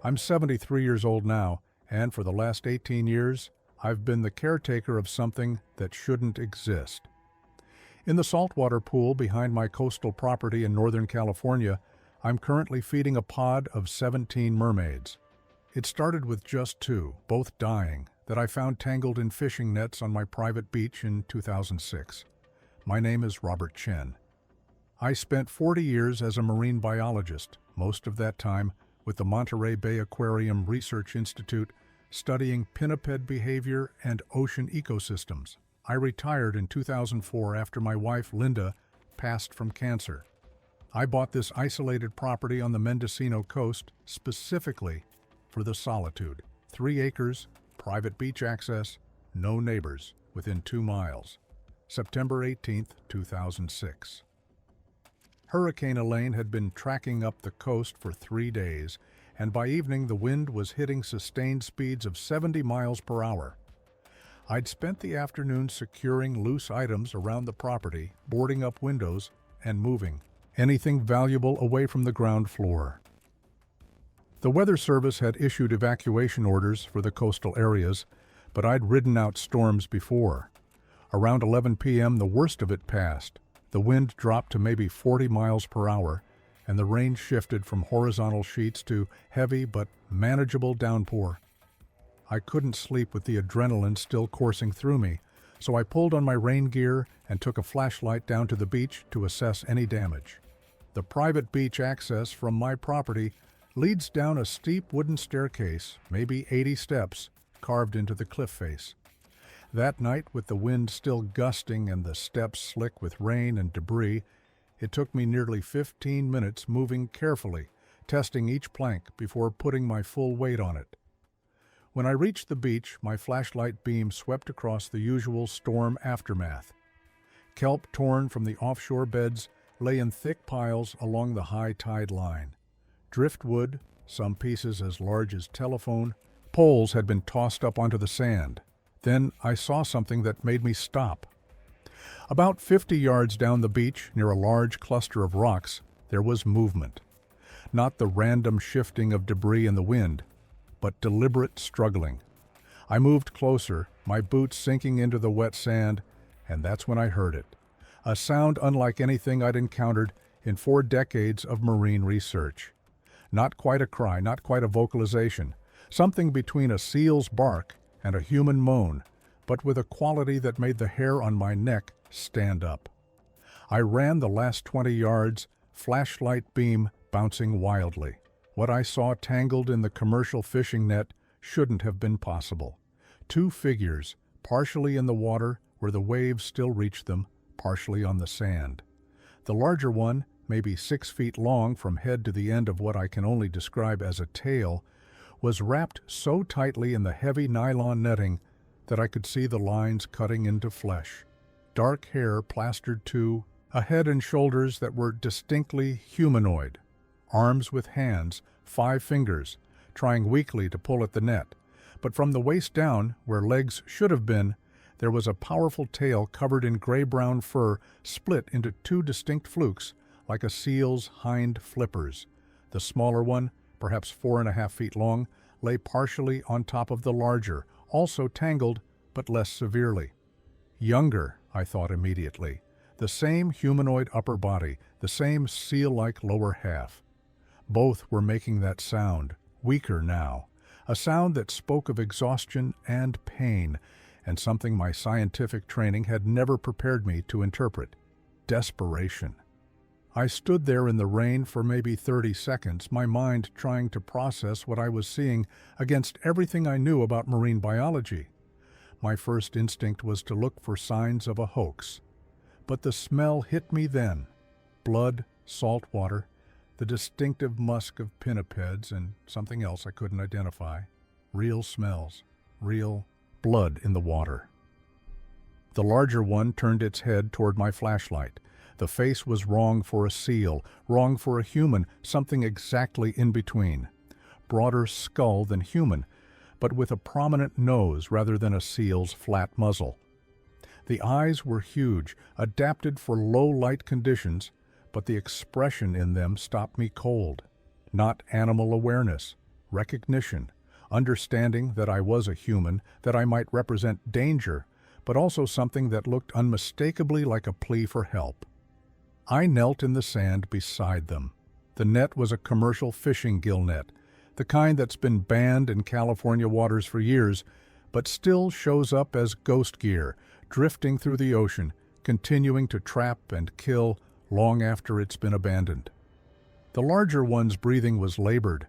I'm 73 years old now, and for the last 18 years, I've been the caretaker of something that shouldn't exist. In the saltwater pool behind my coastal property in Northern California, I'm currently feeding a pod of 17 mermaids. It started with just two, both dying, that I found tangled in fishing nets on my private beach in 2006. My name is Robert Chen. I spent 40 years as a marine biologist, most of that time with the Monterey Bay Aquarium Research Institute, studying pinniped behavior and ocean ecosystems. I retired in 2004 after my wife, Linda, passed from cancer. I bought this isolated property on the Mendocino coast specifically for the solitude. 3 acres, private beach access, no neighbors within 2 miles. September 18, 2006. Hurricane Elaine had been tracking up the coast for 3 days, and by evening the wind was hitting sustained speeds of 70 miles per hour. I'd spent the afternoon securing loose items around the property, boarding up windows, and moving anything valuable away from the ground floor. The Weather Service had issued evacuation orders for the coastal areas, but I'd ridden out storms before. Around 11 p.m., the worst of it passed. The wind dropped to maybe 40 miles per hour, and the rain shifted from horizontal sheets to heavy but manageable downpour. I couldn't sleep with the adrenaline still coursing through me, so I pulled on my rain gear and took a flashlight down to the beach to assess any damage. The private beach access from my property leads down a steep wooden staircase, maybe 80 steps, carved into the cliff face. That night, with the wind still gusting and the steps slick with rain and debris, it took me nearly 15 minutes moving carefully, testing each plank before putting my full weight on it. When I reached the beach, my flashlight beam swept across the usual storm aftermath. Kelp torn from the offshore beds lay in thick piles along the high tide line. Driftwood, some pieces as large as telephone poles, had been tossed up onto the sand. Then I saw something that made me stop. About 50 yards down the beach, near a large cluster of rocks, there was movement. Not the random shifting of debris in the wind, but deliberate struggling. I moved closer, my boots sinking into the wet sand, and that's when I heard it. A sound unlike anything I'd encountered in 4 decades of marine research. Not quite a cry, not quite a vocalization, something between a seal's bark and a human moan, but with a quality that made the hair on my neck stand up. I ran the last 20 yards, flashlight beam bouncing wildly. What I saw tangled in the commercial fishing net shouldn't have been possible. 2 figures, partially in the water where the waves still reached them, partially on the sand. The larger one, maybe 6 feet long from head to the end of what I can only describe as a tail, was wrapped so tightly in the heavy nylon netting that I could see the lines cutting into flesh. Dark hair plastered to a head and shoulders that were distinctly humanoid. Arms with hands, 5 fingers, trying weakly to pull at the net. But from the waist down, where legs should have been, there was a powerful tail covered in gray-brown fur, split into 2 distinct flukes, like a seal's hind flippers. The smaller one, perhaps 4.5 feet long, lay partially on top of the larger, also tangled, but less severely. Younger, I thought immediately. The same humanoid upper body, the same seal-like lower half. Both were making that sound, weaker now, a sound that spoke of exhaustion and pain, and something my scientific training had never prepared me to interpret: desperation. I stood there in the rain for maybe 30 seconds, my mind trying to process what I was seeing against everything I knew about marine biology. My first instinct was to look for signs of a hoax. But the smell hit me then. Blood, salt water, the distinctive musk of pinnipeds, and something else I couldn't identify. Real smells, real blood in the water. The larger one turned its head toward my flashlight. The face was wrong for a seal, wrong for a human, something exactly in between. Broader skull than human, but with a prominent nose rather than a seal's flat muzzle. The eyes were huge, adapted for low light conditions, but the expression in them stopped me cold. Not animal awareness, recognition, understanding that I was a human, that I might represent danger, but also something that looked unmistakably like a plea for help. I knelt in the sand beside them. The net was a commercial fishing gill net, the kind that's been banned in California waters for years, but still shows up as ghost gear, drifting through the ocean, continuing to trap and kill long after it's been abandoned. The larger one's breathing was labored.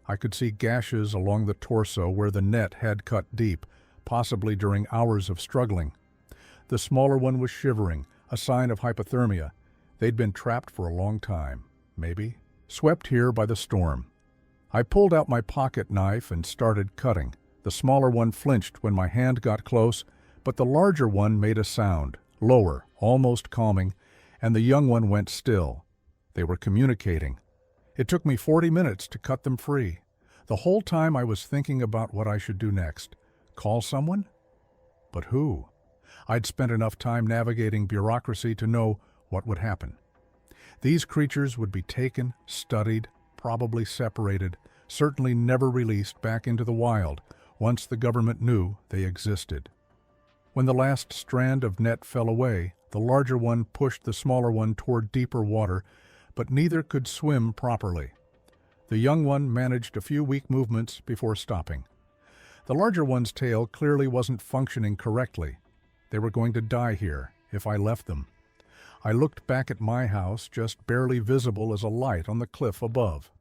I could see gashes along the torso where the net had cut deep, possibly during hours of struggling. The smaller one was shivering, a sign of hypothermia. They'd been trapped for a long time, maybe, swept here by the storm. I pulled out my pocket knife and started cutting. The smaller one flinched when my hand got close, but the larger one made a sound, lower, almost calming, and the young one went still. They were communicating. It took me 40 minutes to cut them free. The whole time I was thinking about what I should do next. Call someone? But who? I'd spent enough time navigating bureaucracy to know what would happen. These creatures would be taken, studied, probably separated, certainly never released back into the wild once the government knew they existed. When the last strand of net fell away, the larger one pushed the smaller one toward deeper water, but neither could swim properly. The young one managed a few weak movements before stopping. The larger one's tail clearly wasn't functioning correctly. They were going to die here if I left them. I looked back at my house, just barely visible as a light on the cliff above.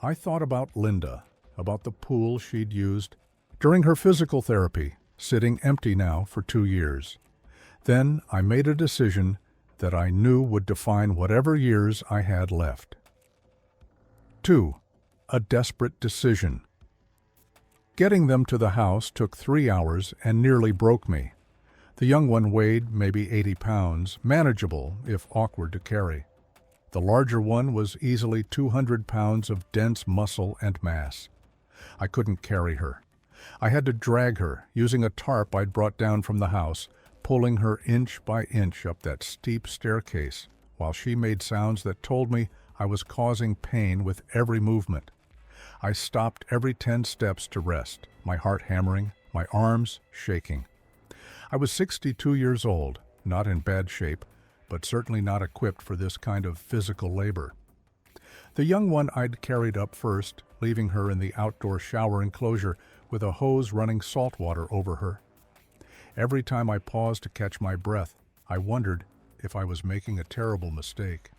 I thought about Linda, about the pool she'd used during her physical therapy, sitting empty now for 2 years. Then I made a decision that I knew would define whatever years I had left. 2. A desperate decision. Getting them to the house took 3 hours and nearly broke me. The young one weighed maybe 80 pounds, manageable if awkward to carry. The larger one was easily 200 pounds of dense muscle and mass. I couldn't carry her. I had to drag her, using a tarp I'd brought down from the house, pulling her inch by inch up that steep staircase, while she made sounds that told me I was causing pain with every movement. I stopped every 10 steps to rest, my heart hammering, my arms shaking. I was 62 years old, not in bad shape, but certainly not equipped for this kind of physical labor. The young one I'd carried up first, leaving her in the outdoor shower enclosure with a hose running salt water over her. Every time I paused to catch my breath, I wondered if I was making a terrible mistake.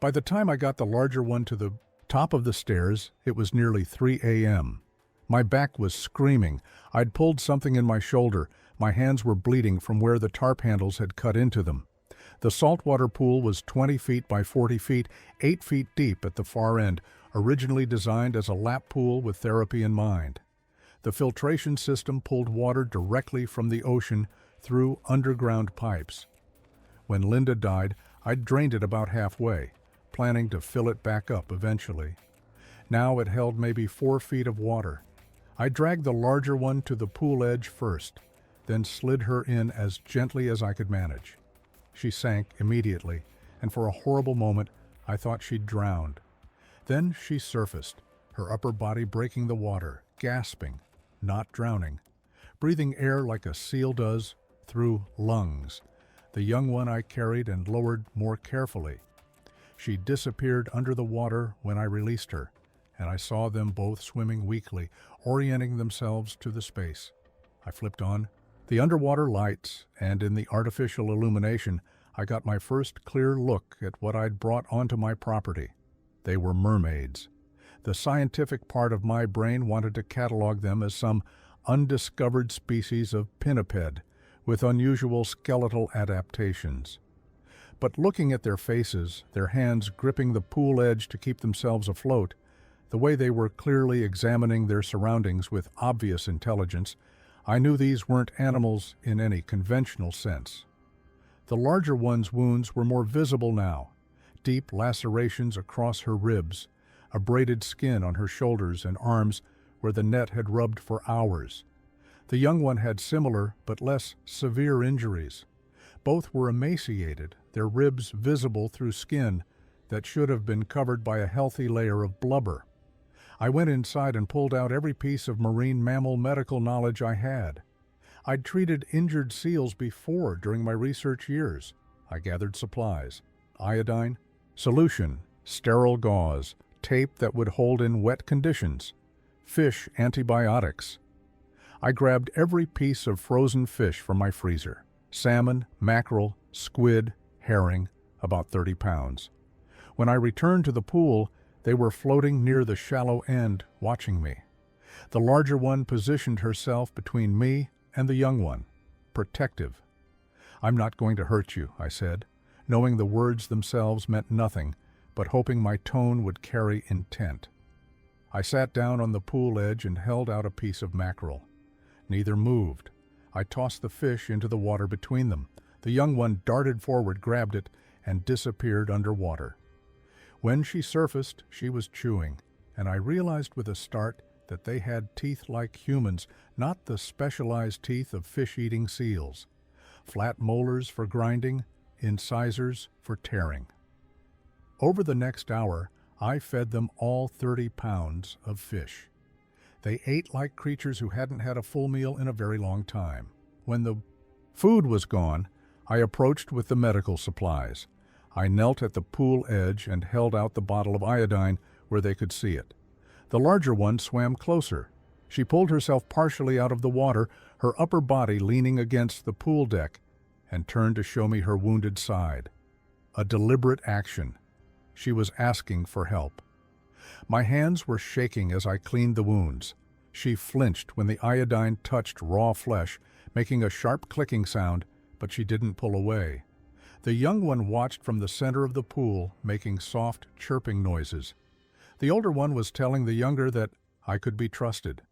By the time I got the larger one to the top of the stairs, it was nearly 3 a.m. My back was screaming. I'd pulled something in my shoulder. My hands were bleeding from where the tarp handles had cut into them. The saltwater pool was 20 feet by 40 feet, 8 feet deep at the far end, originally designed as a lap pool with therapy in mind. The filtration system pulled water directly from the ocean through underground pipes. When Linda died, I'd drained it about halfway, planning to fill it back up eventually. Now it held maybe 4 feet of water. I dragged the larger one to the pool edge first, then slid her in as gently as I could manage. She sank immediately, and for a horrible moment, I thought she'd drowned. Then she surfaced, her upper body breaking the water, gasping, not drowning, breathing air like a seal does through lungs. The young one I carried and lowered more carefully. She disappeared under the water when I released her, and I saw them both swimming weakly, orienting themselves to the space. I flipped on the underwater lights, and in the artificial illumination, I got my first clear look at what I'd brought onto my property. They were mermaids. The scientific part of my brain wanted to catalog them as some undiscovered species of pinniped with unusual skeletal adaptations. But looking at their faces, their hands gripping the pool edge to keep themselves afloat, the way they were clearly examining their surroundings with obvious intelligence, I knew these weren't animals in any conventional sense. The larger one's wounds were more visible now, deep lacerations across her ribs, abraded skin on her shoulders and arms where the net had rubbed for hours. The young one had similar but less severe injuries. Both were emaciated, their ribs visible through skin that should have been covered by a healthy layer of blubber. I went inside and pulled out every piece of marine mammal medical knowledge I had. I'd treated injured seals before during my research years. I gathered supplies: iodine, solution, sterile gauze, tape that would hold in wet conditions, fish antibiotics. I grabbed every piece of frozen fish from my freezer: salmon, mackerel, squid, herring, about 30 pounds. When I returned to the pool, they were floating near the shallow end, watching me. The larger one positioned herself between me and the young one, protective. "I'm not going to hurt you," I said, knowing the words themselves meant nothing, but hoping my tone would carry intent. I sat down on the pool edge and held out a piece of mackerel. Neither moved. I tossed the fish into the water between them. The young one darted forward, grabbed it, and disappeared underwater. When she surfaced, she was chewing, and I realized with a start that they had teeth like humans, not the specialized teeth of fish-eating seals. Flat molars for grinding, incisors for tearing. Over the next hour, I fed them all 30 pounds of fish. They ate like creatures who hadn't had a full meal in a very long time. When the food was gone, I approached with the medical supplies. I knelt at the pool edge and held out the bottle of iodine where they could see it. The larger one swam closer. She pulled herself partially out of the water, her upper body leaning against the pool deck, and turned to show me her wounded side. A deliberate action. She was asking for help. My hands were shaking as I cleaned the wounds. She flinched when the iodine touched raw flesh, making a sharp clicking sound, but she didn't pull away. The young one watched from the center of the pool, making soft, chirping noises. The older one was telling the younger that I could be trusted.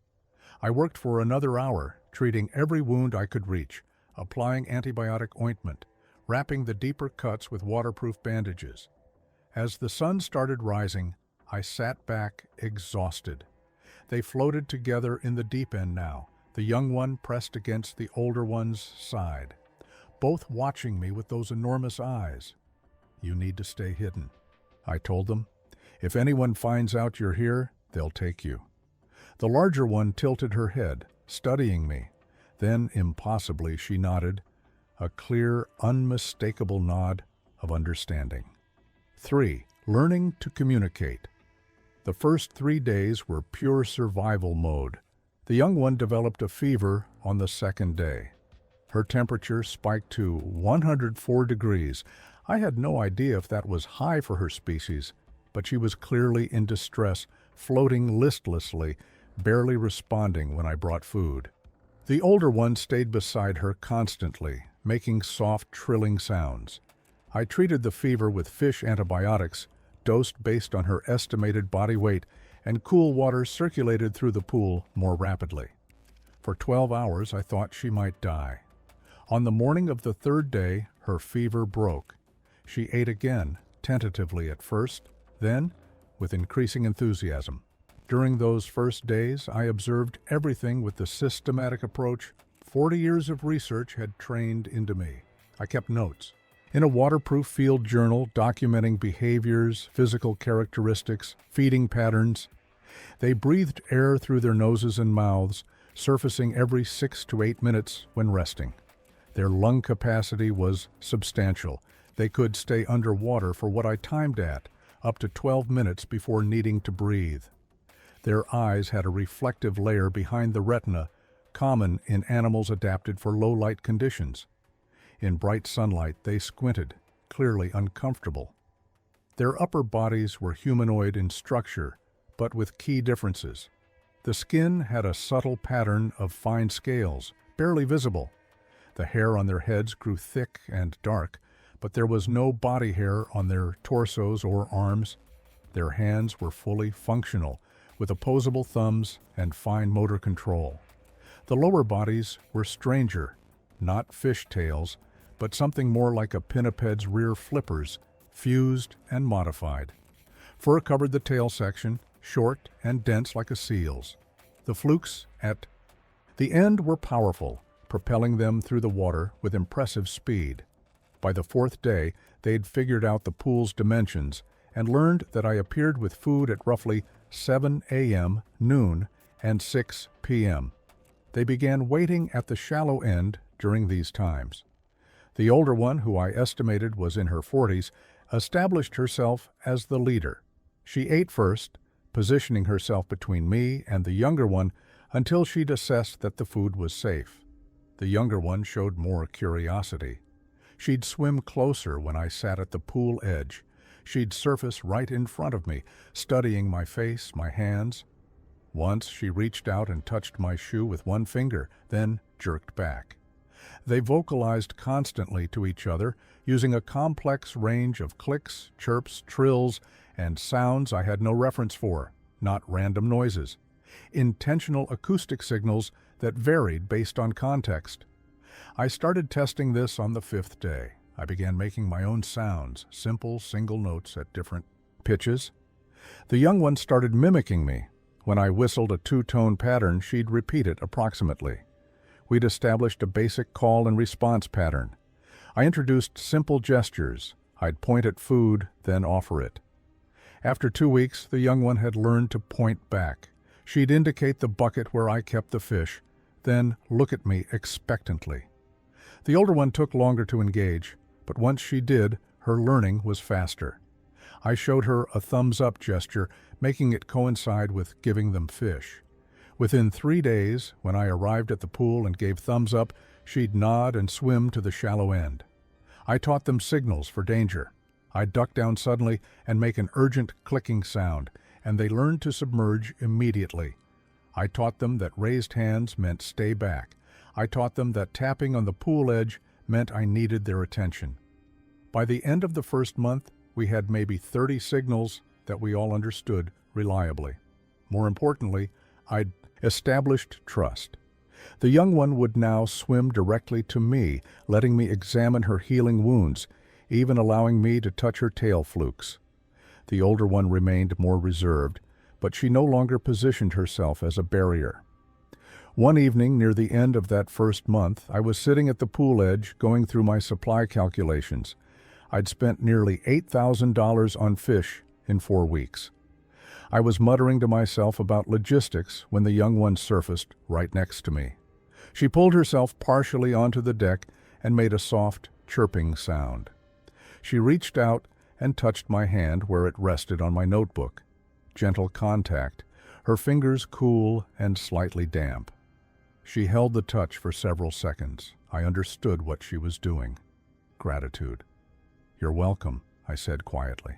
I worked for another hour, treating every wound I could reach, applying antibiotic ointment, wrapping the deeper cuts with waterproof bandages. As the sun started rising, I sat back, exhausted. They floated together in the deep end now, the young one pressed against the older one's side, both watching me with those enormous eyes. "You need to stay hidden," I told them. "If anyone finds out you're here, they'll take you." The larger one tilted her head, studying me. Then, impossibly, she nodded, a clear, unmistakable nod of understanding. 3. Learning to communicate. The first 3 days were pure survival mode. The young one developed a fever on the second day. Her temperature spiked to 104 degrees. I had no idea if that was high for her species, but she was clearly in distress, floating listlessly, barely responding when I brought food. The older one stayed beside her constantly, making soft, trilling sounds. I treated the fever with fish antibiotics, dosed based on her estimated body weight, and cool water circulated through the pool more rapidly. For 12 hours, I thought she might die. On the morning of the third day, her fever broke. She ate again, tentatively at first, then with increasing enthusiasm. During those first days, I observed everything with the systematic approach 40 years of research had trained into me. I kept notes. In a waterproof field journal documenting behaviors, physical characteristics, feeding patterns. They breathed air through their noses and mouths, surfacing every 6 to 8 minutes when resting. Their lung capacity was substantial. They could stay underwater for what I timed at, up to 12 minutes before needing to breathe. Their eyes had a reflective layer behind the retina, common in animals adapted for low-light conditions. In bright sunlight, they squinted, clearly uncomfortable. Their upper bodies were humanoid in structure, but with key differences. The skin had a subtle pattern of fine scales, barely visible. The hair on their heads grew thick and dark, but there was no body hair on their torsos or arms. Their hands were fully functional, with opposable thumbs and fine motor control. The lower bodies were stranger, not fish tails, but something more like a pinniped's rear flippers, fused and modified. Fur covered the tail section, short and dense like a seal's. The flukes at the end were powerful, propelling them through the water with impressive speed. By the fourth day, they'd figured out the pool's dimensions and learned that I appeared with food at roughly 7 a.m., noon, and 6 p.m. They began waiting at the shallow end during these times. The older one, who I estimated was in her 40s, established herself as the leader. She ate first, positioning herself between me and the younger one until she'd assessed that the food was safe. The younger one showed more curiosity. She'd swim closer when I sat at the pool edge. She'd surface right in front of me, studying my face, my hands. Once she reached out and touched my shoe with one finger, then jerked back. They vocalized constantly to each other, using a complex range of clicks, chirps, trills, and sounds I had no reference for, not random noises. Intentional acoustic signals that varied based on context. I started testing this on the 5th day. I began making my own sounds, simple single notes at different pitches. The young one started mimicking me. When I whistled a 2-tone pattern, she'd repeat it approximately. We'd established a basic call and response pattern. I introduced simple gestures. I'd point at food, then offer it. After 2 weeks, the young one had learned to point back. She'd indicate the bucket where I kept the fish, then look at me expectantly. The older one took longer to engage, but once she did, her learning was faster. I showed her a thumbs-up gesture, making it coincide with giving them fish. Within 3 days, when I arrived at the pool and gave thumbs up, she'd nod and swim to the shallow end. I taught them signals for danger. I'd duck down suddenly and make an urgent clicking sound, and they learned to submerge immediately. I taught them that raised hands meant stay back. I taught them that tapping on the pool edge meant I needed their attention. By the end of the first month, we had maybe 30 signals that we all understood reliably. More importantly, I'd established trust. The young one would now swim directly to me, letting me examine her healing wounds, even allowing me to touch her tail flukes. The older one remained more reserved, but she no longer positioned herself as a barrier. One evening near the end of that first month, I was sitting at the pool edge going through my supply calculations. I'd spent nearly $8,000 on fish in 4 weeks. I was muttering to myself about logistics when the young one surfaced right next to me. She pulled herself partially onto the deck and made a soft, chirping sound. She reached out and touched my hand where it rested on my notebook. Gentle contact, her fingers cool and slightly damp. She held the touch for several seconds. I understood what she was doing. Gratitude. "You're welcome," I said quietly.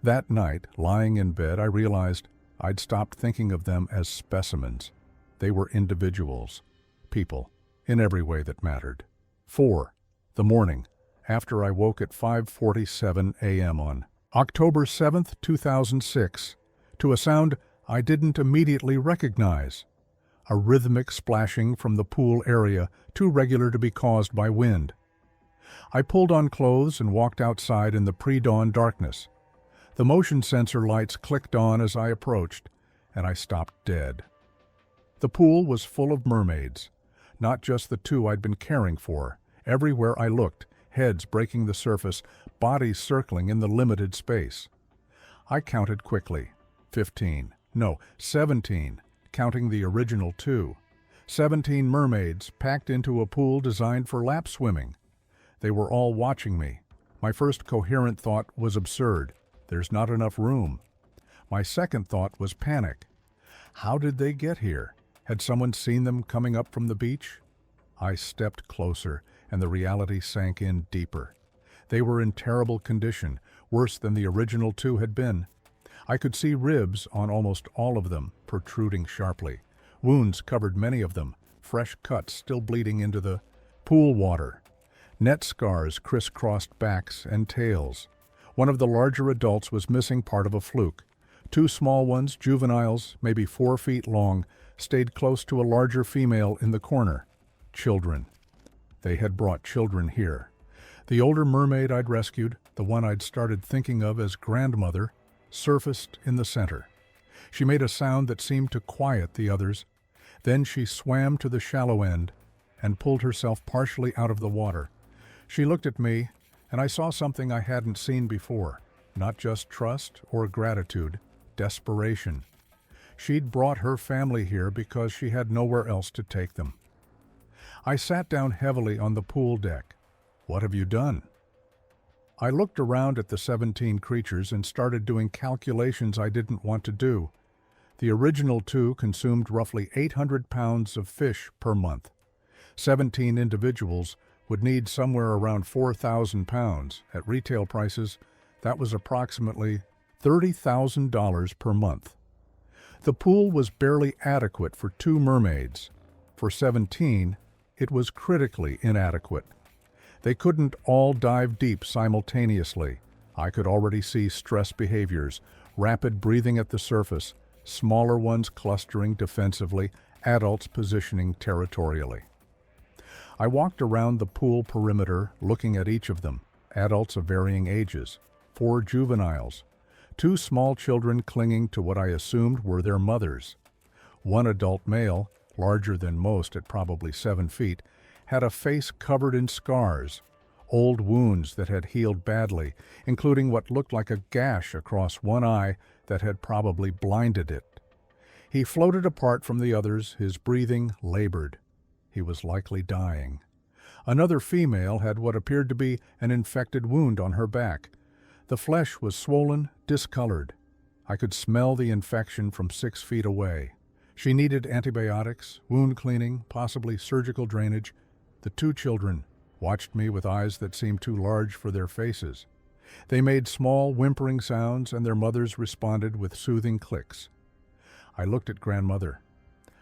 That night, lying in bed, I realized I'd stopped thinking of them as specimens. They were individuals, people, in every way that mattered. 4. The morning, after I woke at 5:47 a.m. on October 7, 2006, to a sound I didn't immediately recognize. A rhythmic splashing from the pool area, too regular to be caused by wind. I pulled on clothes and walked outside in the pre-dawn darkness. The motion sensor lights clicked on as I approached, and I stopped dead. The pool was full of mermaids, not just the 2 I'd been caring for. Everywhere I looked, heads breaking the surface, bodies circling in the limited space. I counted quickly. 15. No, 17, counting the original 2. 17 mermaids packed into a pool designed for lap swimming. They were all watching me. My first coherent thought was absurd. There's not enough room. My second thought was panic. How did they get here? Had someone seen them coming up from the beach? I stepped closer, and the reality sank in deeper. They were in terrible condition, worse than the original 2 had been. I could see ribs on almost all of them, protruding sharply. Wounds covered many of them, fresh cuts still bleeding into the pool water. Net scars crisscrossed backs and tails. One of the larger adults was missing part of a fluke. 2 small ones, juveniles, maybe 4 feet long, stayed close to a larger female in the corner. Children. They had brought children here. The older mermaid I'd rescued, the one I'd started thinking of as grandmother, surfaced in the center. She made a sound that seemed to quiet the others. Then she swam to the shallow end and pulled herself partially out of the water. She looked at me, and I saw something I hadn't seen before. Not just trust or gratitude, desperation. She'd brought her family here because she had nowhere else to take them. I sat down heavily on the pool deck. "What have you done?" I looked around at the 17 creatures and started doing calculations I didn't want to do. The original 2 consumed roughly 800 pounds of fish per month. 17 individuals would need somewhere around 4,000 pounds. At retail prices, that was approximately $30,000 per month. The pool was barely adequate for 2 mermaids. For 17, it was critically inadequate. They couldn't all dive deep simultaneously. I could already see stress behaviors, rapid breathing at the surface, smaller ones clustering defensively, adults positioning territorially. I walked around the pool perimeter, looking at each of them, adults of varying ages, 4 juveniles, 2 small children clinging to what I assumed were their mothers. 1 adult male, larger than most at probably 7 feet, had a face covered in scars, old wounds that had healed badly, including what looked like a gash across one eye that had probably blinded it. He floated apart from the others, his breathing labored. He was likely dying. Another female had what appeared to be an infected wound on her back. The flesh was swollen, discolored. I could smell the infection from 6 feet away. She needed antibiotics, wound cleaning, possibly surgical drainage. The 2 children watched me with eyes that seemed too large for their faces. They made small, whimpering sounds, and their mothers responded with soothing clicks. I looked at grandmother.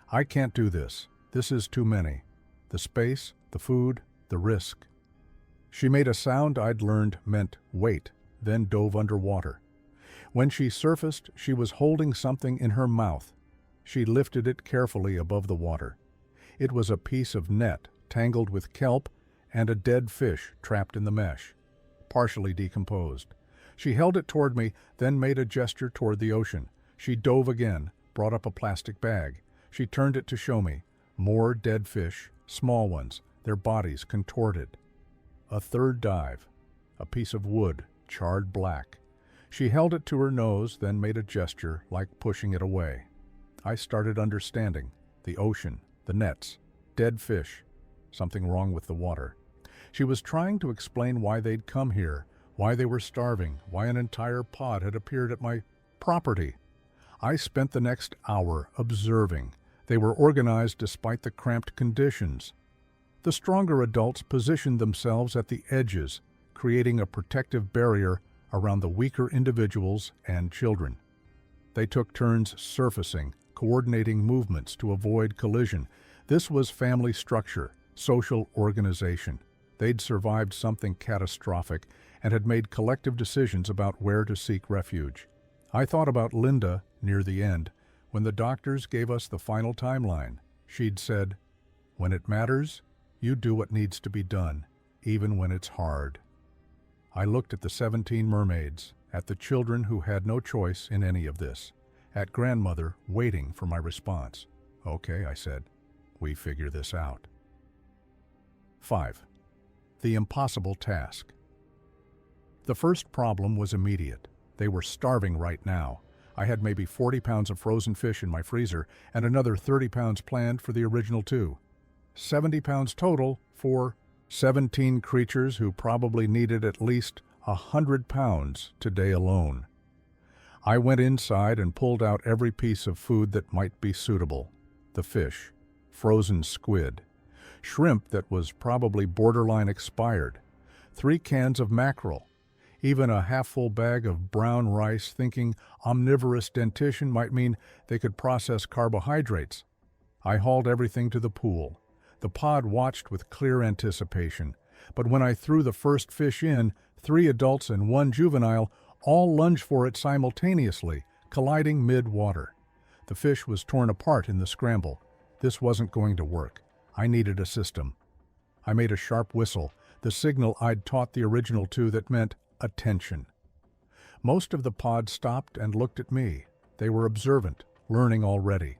"I can't do this. This is too many. The space, the food, the risk." She made a sound I'd learned meant wait, then dove underwater. When she surfaced, she was holding something in her mouth. She lifted it carefully above the water. It was a piece of net tangled with kelp and a dead fish trapped in the mesh, partially decomposed. She held it toward me, then made a gesture toward the ocean. She dove again, brought up a plastic bag. She turned it to show me. More dead fish, small ones, their bodies contorted. A third dive. A piece of wood, charred black. She held it to her nose, then made a gesture, like pushing it away. I started understanding. The ocean, the nets, dead fish, something wrong with the water. She was trying to explain why they'd come here, why they were starving, why an entire pod had appeared at my property. I spent the next hour observing. They were organized despite the cramped conditions. The stronger adults positioned themselves at the edges, creating a protective barrier around the weaker individuals and children. They took turns surfacing, coordinating movements to avoid collision. This was family structure, social organization. They'd survived something catastrophic and had made collective decisions about where to seek refuge. I thought about Linda near the end. When the doctors gave us the final timeline, she'd said, "When it matters, you do what needs to be done, even when it's hard." I looked at the 17 mermaids, at the children who had no choice in any of this, at grandmother waiting for my response. "Okay," I said, "we figure this out." 5. The impossible task. The first problem was immediate. They were starving right now. I had maybe 40 pounds of frozen fish in my freezer and another 30 pounds planned for the original 2. 70 pounds total for 17 creatures who probably needed at least 100 pounds today alone. I went inside and pulled out every piece of food that might be suitable. The fish, frozen squid, shrimp that was probably borderline expired, 3 cans of mackerel, even a half-full bag of brown rice, thinking omnivorous dentition might mean they could process carbohydrates. I hauled everything to the pool. The pod watched with clear anticipation, but when I threw the first fish in, 3 adults and 1 juvenile all lunged for it simultaneously, colliding mid-water. The fish was torn apart in the scramble. This wasn't going to work. I needed a system. I made a sharp whistle, the signal I'd taught the original 2 that meant attention. Most of the pod stopped and looked at me. They were observant, learning already.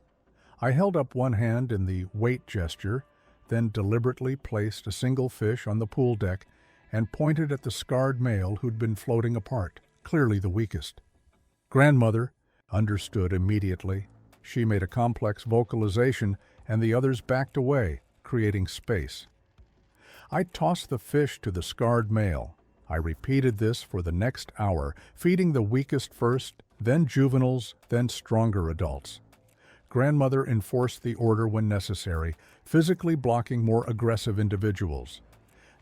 I held up one hand in the wait gesture, then deliberately placed a single fish on the pool deck and pointed at the scarred male who'd been floating apart, clearly the weakest. Grandmother, understood immediately. She made a complex vocalization, and the others backed away, creating space. I tossed the fish to the scarred male. I repeated this for the next hour, feeding the weakest first, then juveniles, then stronger adults. Grandmother enforced the order when necessary, physically blocking more aggressive individuals.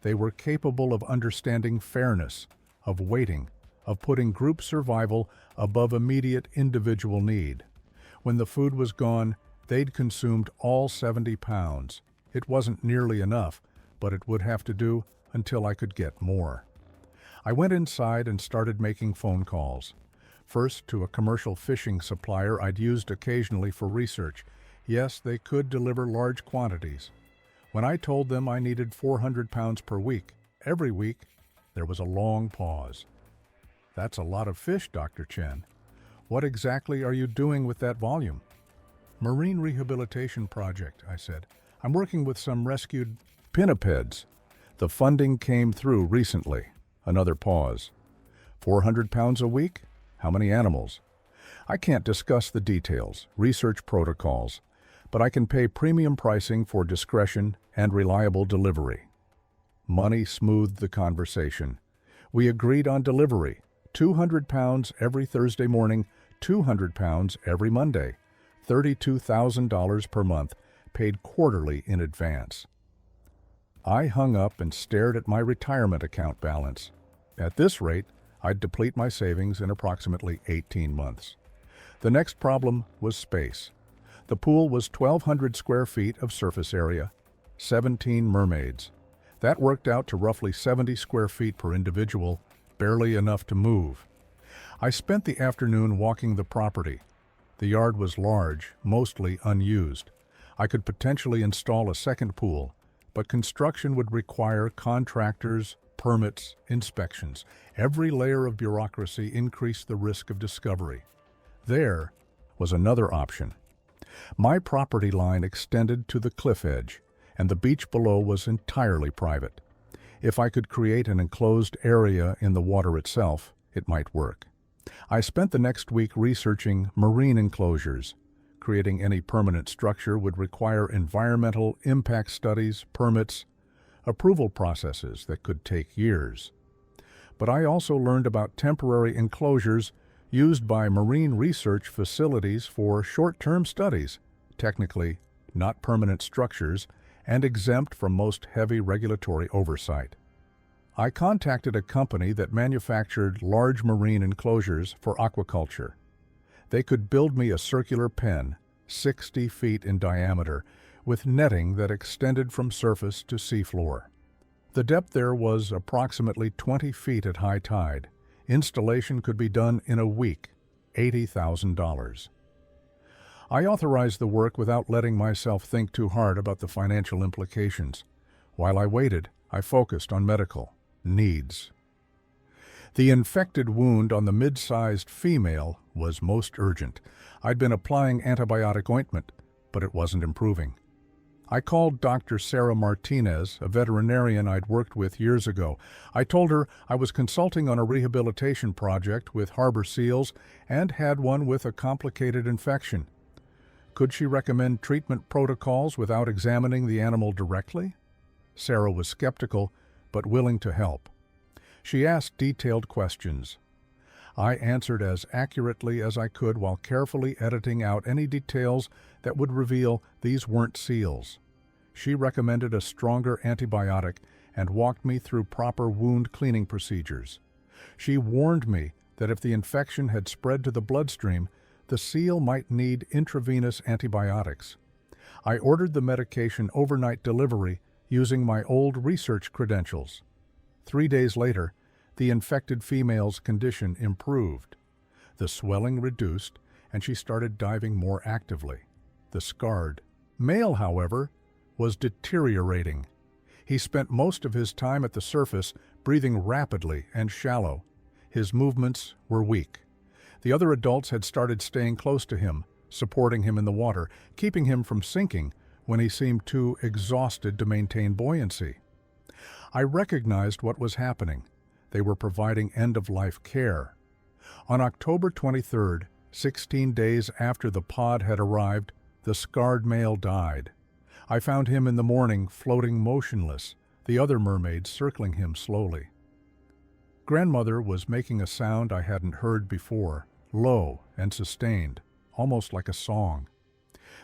They were capable of understanding fairness, of waiting, of putting group survival above immediate individual need. When the food was gone, they'd consumed all 70 pounds. It wasn't nearly enough, but it would have to do until I could get more. I went inside and started making phone calls. First to a commercial fishing supplier I'd used occasionally for research. Yes, they could deliver large quantities. When I told them I needed 400 pounds per week, every week, there was a long pause. That's a lot of fish, Dr. Chen. What exactly are you doing with that volume? Marine rehabilitation project, I said. I'm working with some rescued pinnipeds. The funding came through recently. Another pause. 400 pounds a week? How many animals? I can't discuss the details, research protocols, but I can pay premium pricing for discretion and reliable delivery. Money smoothed the conversation. We agreed on delivery, 200 pounds every Thursday morning, 200 pounds every Monday, $32,000 per month, paid quarterly in advance. I hung up and stared at my retirement account balance. At this rate, I'd deplete my savings in approximately 18 months. The next problem was space. The pool was 1,200 square feet of surface area, 17 mermaids. That worked out to roughly 70 square feet per individual, barely enough to move. I spent the afternoon walking the property. The yard was large, mostly unused. I could potentially install a second pool, but construction would require contractors, permits, inspections. Every layer of bureaucracy increased the risk of discovery. There was another option. My property line extended to the cliff edge, and the beach below was entirely private. If I could create an enclosed area in the water itself, it might work. I spent the next week researching marine enclosures. Creating any permanent structure would require environmental impact studies, permits, approval processes that could take years. But I also learned about temporary enclosures used by marine research facilities for short-term studies, technically not permanent structures, and exempt from most heavy regulatory oversight. I contacted a company that manufactured large marine enclosures for aquaculture. They could build me a circular pen, 60 feet in diameter, with netting that extended from surface to seafloor. The depth there was approximately 20 feet at high tide. Installation could be done in a week, $80,000. I authorized the work without letting myself think too hard about the financial implications. While I waited, I focused on medical needs. The infected wound on the mid-sized female was most urgent. I'd been applying antibiotic ointment, but it wasn't improving. I called Dr. Sarah Martinez, a veterinarian I'd worked with years ago. I told her I was consulting on a rehabilitation project with harbor seals and had one with a complicated infection. Could she recommend treatment protocols without examining the animal directly? Sarah was skeptical, but willing to help. She asked detailed questions. I answered as accurately as I could while carefully editing out any details that would reveal these weren't seals. She recommended a stronger antibiotic and walked me through proper wound cleaning procedures. She warned me that if the infection had spread to the bloodstream, the seal might need intravenous antibiotics. I ordered the medication overnight delivery using my old research credentials. 3 days later, the infected female's condition improved. The swelling reduced, and she started diving more actively. The scarred male, however, was deteriorating. He spent most of his time at the surface, breathing rapidly and shallow. His movements were weak. The other adults had started staying close to him, supporting him in the water, keeping him from sinking when he seemed too exhausted to maintain buoyancy. I recognized what was happening. They were providing end-of-life care. On October 23rd, 16 days after the pod had arrived, the scarred male died. I found him in the morning, floating motionless, the other mermaids circling him slowly. Grandmother was making a sound I hadn't heard before, low and sustained, almost like a song.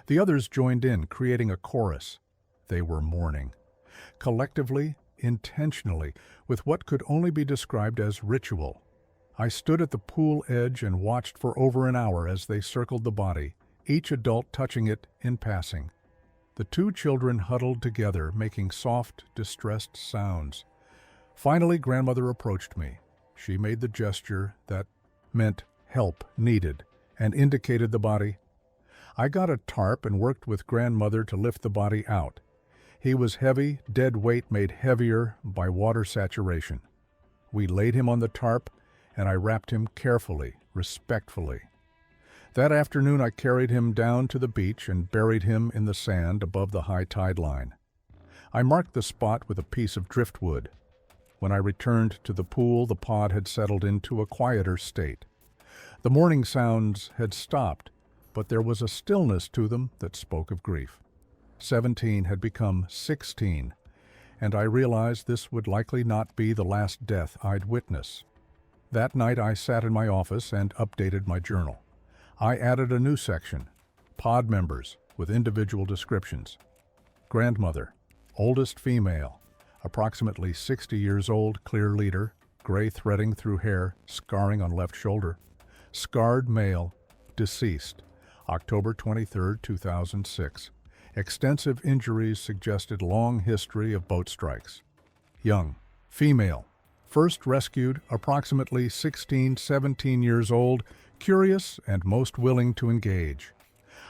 The others joined in, creating a chorus. They were mourning. Collectively, intentionally, with what could only be described as ritual. I stood at the pool edge and watched for over an hour as they circled the body, each adult touching it in passing. The two children huddled together, making soft, distressed sounds. Finally, Grandmother approached me. She made the gesture that meant help needed and indicated the body. I got a tarp and worked with Grandmother to lift the body out. He was heavy, dead weight made heavier by water saturation. We laid him on the tarp, and I wrapped him carefully, respectfully. That afternoon I carried him down to the beach and buried him in the sand above the high tide line. I marked the spot with a piece of driftwood. When I returned to the pool, the pod had settled into a quieter state. The mourning sounds had stopped, but there was a stillness to them that spoke of grief. 17 had become 16, and I realized this would likely not be the last death I'd witness. That night I sat in my office and updated my journal. I added a new section, pod members, with individual descriptions. Grandmother, oldest female, approximately 60 years old, clear leader, gray threading through hair, scarring on left shoulder. Scarred male, deceased, October 23, 2006. Extensive injuries suggested long history of boat strikes. Young, female, first rescued, approximately 16, 17 years old, curious and most willing to engage.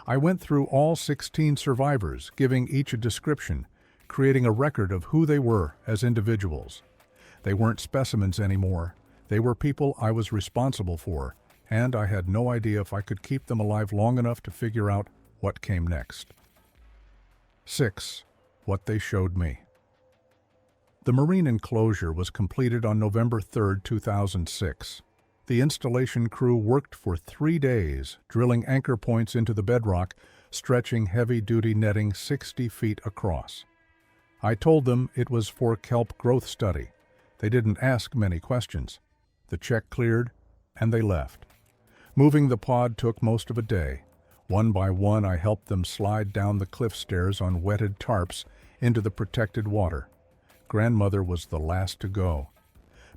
I went through all 16 survivors, giving each a description, creating a record of who they were as individuals. They weren't specimens anymore. They were people I was responsible for, and I had no idea if I could keep them alive long enough to figure out what came next. 6. What they showed me. The marine enclosure was completed on November 3, 2006. The installation crew worked for 3 days, drilling anchor points into the bedrock, stretching heavy-duty netting 60 feet across. I told them it was for kelp growth study. They didn't ask many questions. The check cleared, and they left. Moving the pod took most of a day. One by one, I helped them slide down the cliff stairs on wetted tarps into the protected water. Grandmother was the last to go.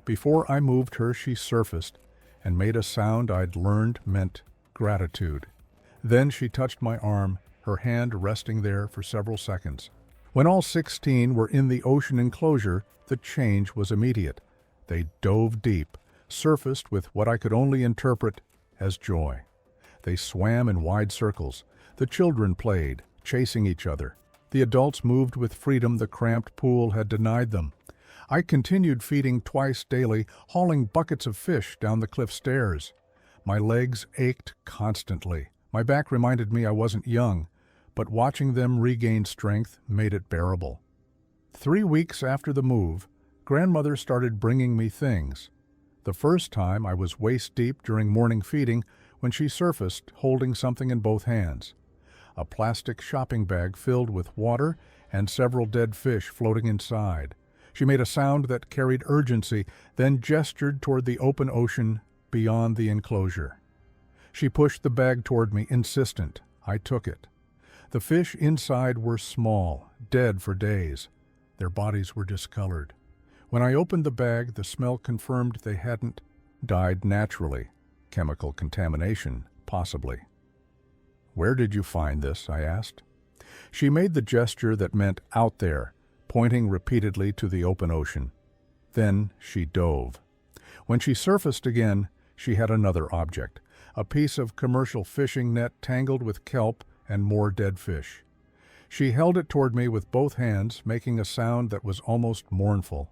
Before I moved her, she surfaced and made a sound I'd learned meant gratitude. Then she touched my arm, her hand resting there for several seconds. When all 16 were in the ocean enclosure, the change was immediate. They dove deep, surfaced with what I could only interpret as joy. They swam in wide circles. The children played, chasing each other. The adults moved with freedom the cramped pool had denied them. I continued feeding twice daily, hauling buckets of fish down the cliff stairs. My legs ached constantly. My back reminded me I wasn't young, but watching them regain strength made it bearable. 3 weeks after the move, Grandmother started bringing me things. The first time I was waist-deep during morning feeding when she surfaced holding something in both hands. A plastic shopping bag filled with water and several dead fish floating inside. She made a sound that carried urgency, then gestured toward the open ocean beyond the enclosure. She pushed the bag toward me, insistent. I took it. The fish inside were small, dead for days. Their bodies were discolored. When I opened the bag, the smell confirmed they hadn't died naturally. Chemical contamination, possibly. "Where did you find this?" I asked. She made the gesture that meant out there, pointing repeatedly to the open ocean. Then she dove. When she surfaced again, she had another object, a piece of commercial fishing net tangled with kelp and more dead fish. She held it toward me with both hands, making a sound that was almost mournful.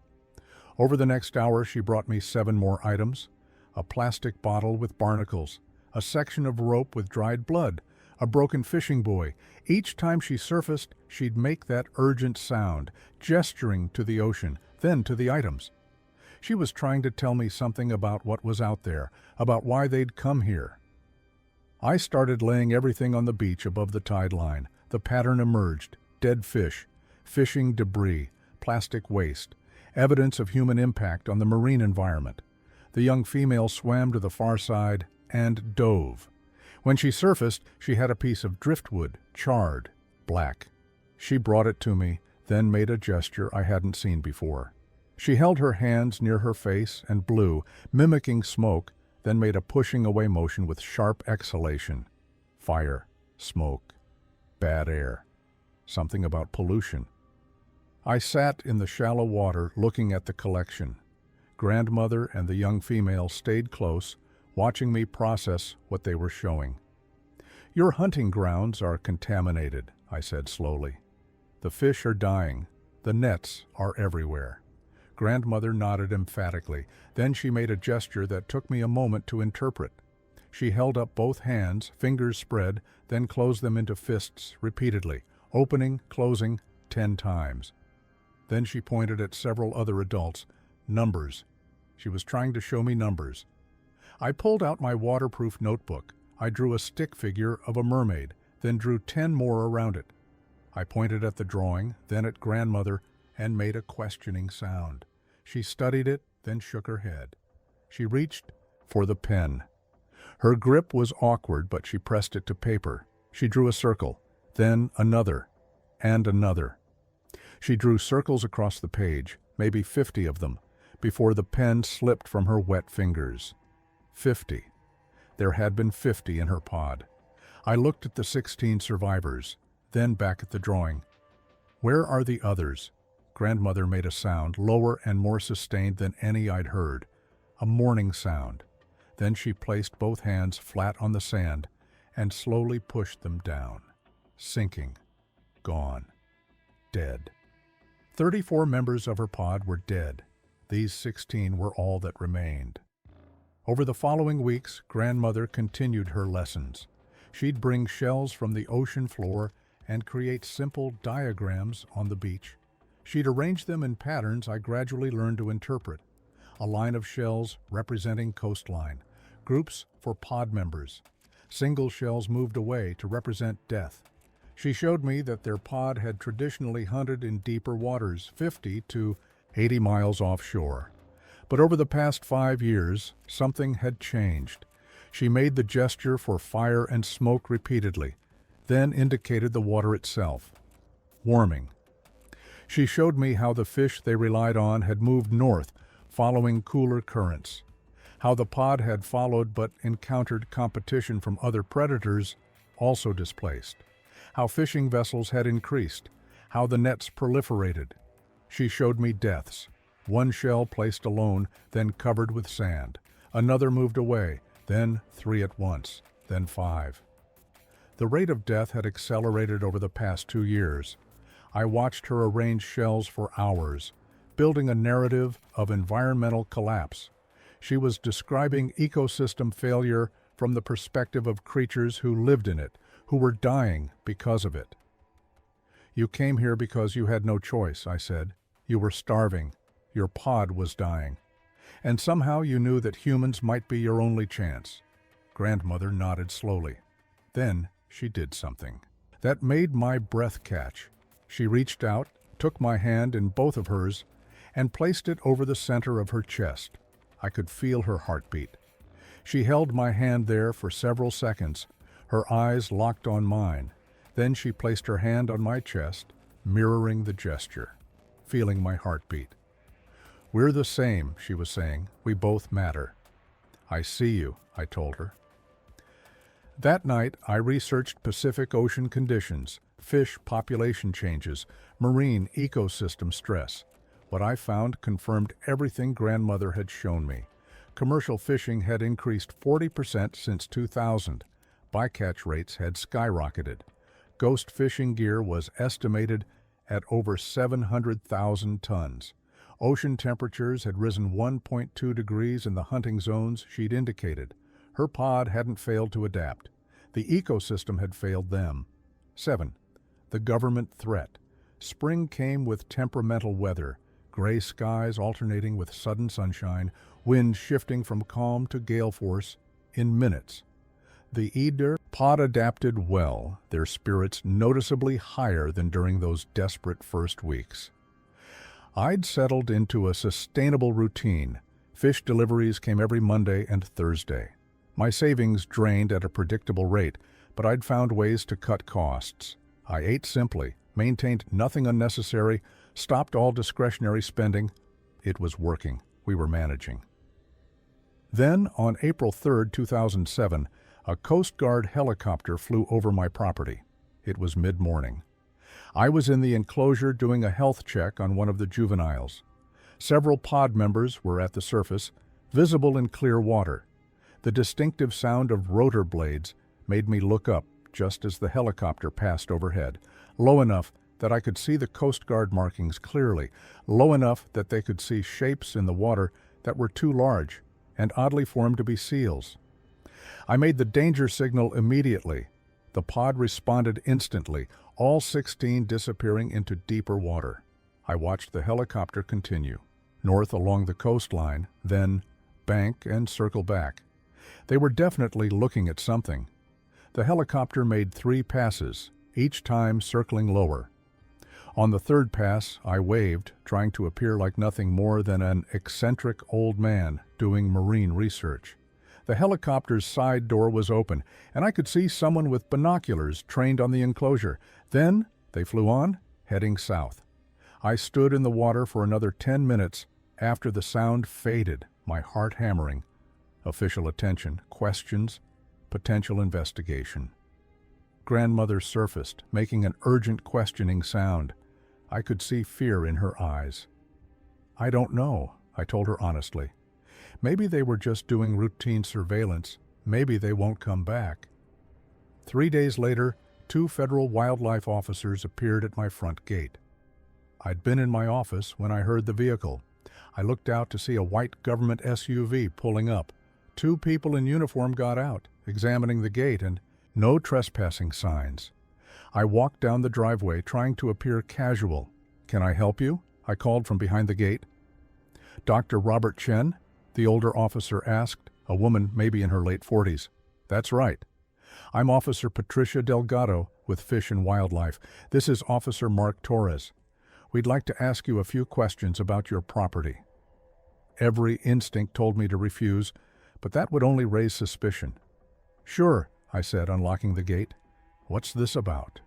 Over the next hour, she brought me 7 more items: a plastic bottle with barnacles, a section of rope with dried blood, a broken fishing buoy. Each time she surfaced, she'd make that urgent sound, gesturing to the ocean, then to the items. She was trying to tell me something about what was out there, about why they'd come here. I started laying everything on the beach above the tide line. The pattern emerged: dead fish, fishing debris, plastic waste, evidence of human impact on the marine environment. The young female swam to the far side and dove. When she surfaced, she had a piece of driftwood, charred, black. She brought it to me, then made a gesture I hadn't seen before. She held her hands near her face and blew, mimicking smoke, then made a pushing away motion with sharp exhalation. Fire, smoke, bad air. Something about pollution. I sat in the shallow water looking at the collection. Grandmother and the young female stayed close, watching me process what they were showing. "Your hunting grounds are contaminated," I said slowly. "The fish are dying. The nets are everywhere." Grandmother nodded emphatically. Then she made a gesture that took me a moment to interpret. She held up both hands, fingers spread, then closed them into fists repeatedly, opening, closing 10 times. Then she pointed at several other adults. Numbers. She was trying to show me numbers. I pulled out my waterproof notebook. I drew a stick figure of a mermaid, then drew 10 more around it. I pointed at the drawing, then at Grandmother, and made a questioning sound. She studied it, then shook her head. She reached for the pen. Her grip was awkward, but she pressed it to paper. She drew a circle, then another, and another. She drew circles across the page, maybe 50 of them, before the pen slipped from her wet fingers. 50. There had been 50 in her pod. I looked at the 16 survivors, then back at the drawing. "Where are the others?" Grandmother made a sound, lower and more sustained than any I'd heard. A mourning sound. Then she placed both hands flat on the sand and slowly pushed them down. Sinking. Gone. Dead. 34 members of her pod were dead. These 16 were all that remained. Over the following weeks, Grandmother continued her lessons. She'd bring shells from the ocean floor and create simple diagrams on the beach. She'd arrange them in patterns I gradually learned to interpret. A line of shells representing coastline, groups for pod members. Single shells moved away to represent death. She showed me that their pod had traditionally hunted in deeper waters, 50 to 80 miles offshore. But over the past 5 years, something had changed. She made the gesture for fire and smoke repeatedly, then indicated the water itself. Warming. She showed me how the fish they relied on had moved north, following cooler currents. How the pod had followed but encountered competition from other predators, also displaced. How fishing vessels had increased. How the nets proliferated. She showed me deaths. One shell placed alone, then covered with sand. Another moved away, then 3 at once, then 5. The rate of death had accelerated over the past 2 years. I watched her arrange shells for hours, building a narrative of environmental collapse. She was describing ecosystem failure from the perspective of creatures who lived in it, who were dying because of it. "You came here because you had no choice," I said. "You were starving. Your pod was dying. And somehow you knew that humans might be your only chance." Grandmother nodded slowly. Then she did something that made my breath catch. She reached out, took my hand in both of hers, and placed it over the center of her chest. I could feel her heartbeat. She held my hand there for several seconds, her eyes locked on mine. Then she placed her hand on my chest, mirroring the gesture, feeling my heartbeat. "We're the same," she was saying. "We both matter." "I see you," I told her. That night, I researched Pacific Ocean conditions, fish population changes, marine ecosystem stress. What I found confirmed everything Grandmother had shown me. Commercial fishing had increased 40% since 2000. Bycatch rates had skyrocketed. Ghost fishing gear was estimated at over 700,000 tons. Ocean temperatures had risen 1.2 degrees in the hunting zones she'd indicated. Her pod hadn't failed to adapt. The ecosystem had failed them. 7. The government threat. Spring came with temperamental weather, gray skies alternating with sudden sunshine, winds shifting from calm to gale force in minutes. The Eder pod adapted well, their spirits noticeably higher than during those desperate first weeks. I'd settled into a sustainable routine. Fish deliveries came every Monday and Thursday. My savings drained at a predictable rate, but I'd found ways to cut costs. I ate simply, maintained nothing unnecessary, stopped all discretionary spending. It was working. We were managing. Then, on April 3, 2007, a Coast Guard helicopter flew over my property. It was mid-morning. I was in the enclosure doing a health check on one of the juveniles. Several pod members were at the surface, visible in clear water. The distinctive sound of rotor blades made me look up just as the helicopter passed overhead, low enough that I could see the Coast Guard markings clearly, low enough that they could see shapes in the water that were too large and oddly formed to be seals. I made the danger signal immediately. The pod responded instantly, all 16 disappearing into deeper water. I watched the helicopter continue, north along the coastline, then bank and circle back. They were definitely looking at something. The helicopter made 3 passes, each time circling lower. On the third pass, I waved, trying to appear like nothing more than an eccentric old man doing marine research. The helicopter's side door was open, and I could see someone with binoculars trained on the enclosure. Then they flew on, heading south. I stood in the water for another 10 minutes after the sound faded, my heart hammering. Official attention, questions, potential investigation. Grandmother surfaced, making an urgent questioning sound. I could see fear in her eyes. I don't know, I told her honestly. Maybe they were just doing routine surveillance. Maybe they won't come back. 3 days later, 2 federal wildlife officers appeared at my front gate. I'd been in my office when I heard the vehicle. I looked out to see a white government SUV pulling up. 2 people in uniform got out, examining the gate, and no trespassing signs. I walked down the driveway, trying to appear casual. "Can I help you?" I called from behind the gate. "Dr. Robert Chen?" the older officer asked, a woman maybe in her late 40s. "That's right. I'm Officer Patricia Delgado with Fish and Wildlife. This is Officer Mark Torres. We'd like to ask you a few questions about your property." Every instinct told me to refuse, but that would only raise suspicion. "Sure," I said, unlocking the gate. "What's this about?"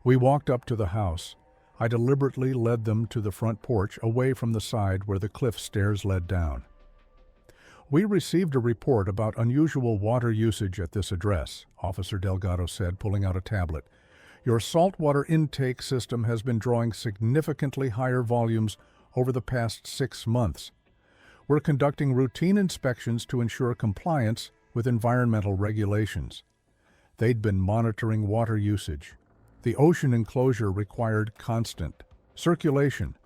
We walked up to the house. I deliberately led them to the front porch, away from the side where the cliff stairs led down. "We received a report about unusual water usage at this address," Officer Delgado said, pulling out a tablet. "Your saltwater intake system has been drawing significantly higher volumes over the past 6 months. We're conducting routine inspections to ensure compliance with environmental regulations." They'd been monitoring water usage. The ocean enclosure required constant circulation.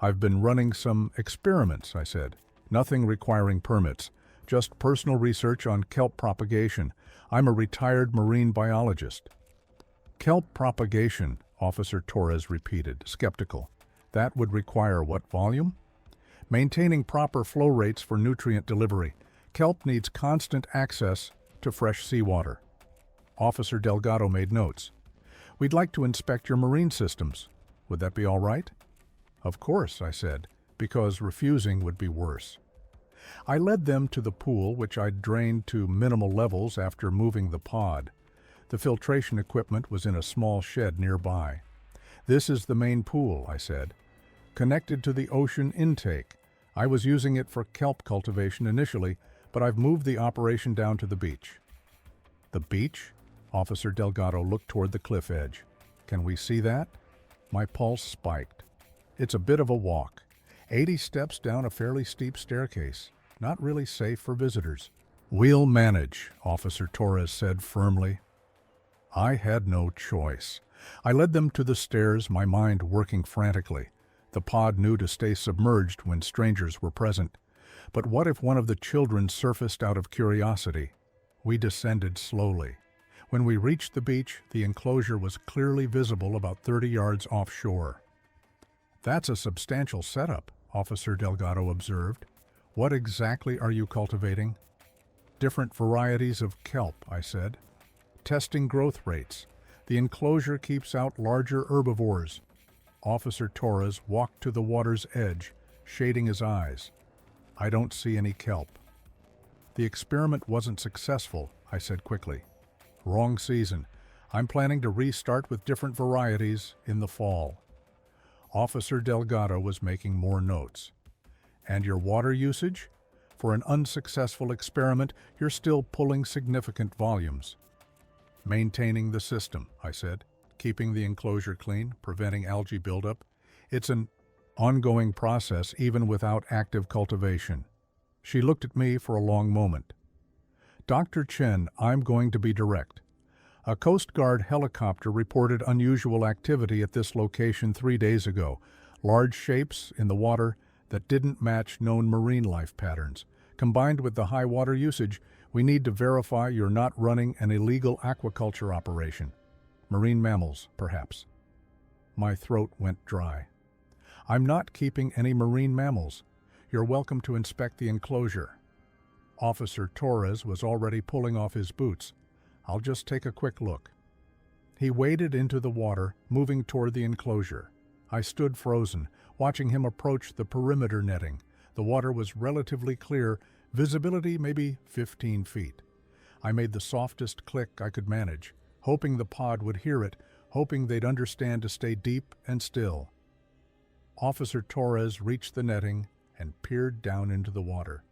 "I've been running some experiments," I said. "Nothing requiring permits, just personal research on kelp propagation. I'm a retired marine biologist." "Kelp propagation," Officer Torres repeated, skeptical. "That would require what volume?" "Maintaining proper flow rates for nutrient delivery. Kelp needs constant access to fresh seawater." Officer Delgado made notes. "We'd like to inspect your marine systems. Would that be all right?" "Of course," I said, because refusing would be worse. I led them to the pool, which I'd drained to minimal levels after moving the pod. The filtration equipment was in a small shed nearby. "This is the main pool," I said, "connected to the ocean intake. I was using it for kelp cultivation initially, but I've moved the operation down to the beach." "The beach?" Officer Delgado looked toward the cliff edge. "Can we see that?" My pulse spiked. "It's a bit of a walk. 80 steps down a fairly steep staircase. Not really safe for visitors." "We'll manage," Officer Torres said firmly. I had no choice. I led them to the stairs, my mind working frantically. The pod knew to stay submerged when strangers were present. But what if one of the children surfaced out of curiosity? We descended slowly. When we reached the beach, the enclosure was clearly visible about 30 yards offshore. "That's a substantial setup," Officer Delgado observed. "What exactly are you cultivating?" Different varieties of kelp, I said. Testing growth rates. The enclosure keeps out larger herbivores. Officer Torres walked to the water's edge, shading his eyes. I don't see any kelp. The experiment wasn't successful, I said quickly. Wrong season. I'm planning to restart with different varieties in the fall. Officer Delgado was making more notes. And your water usage? For an unsuccessful experiment, you're still pulling significant volumes. Maintaining the system, I said, keeping the enclosure clean, preventing algae buildup. It's an ongoing process even without active cultivation. She looked at me for a long moment. Dr. Chen, I'm going to be direct. A Coast Guard helicopter reported unusual activity at this location 3 days ago, large shapes in the water that didn't match known marine life patterns. Combined with the high water usage, we need to verify you're not running an illegal aquaculture operation. Marine mammals, perhaps. My throat went dry. I'm not keeping any marine mammals. You're welcome to inspect the enclosure. Officer Torres was already pulling off his boots. I'll just take a quick look. He waded into the water, moving toward the enclosure. I stood frozen, watching him approach the perimeter netting. The water was relatively clear, visibility maybe 15 feet. I made the softest click I could manage, hoping the pod would hear it, hoping they'd understand to stay deep and still. Officer Torres reached the netting and peered down into the water.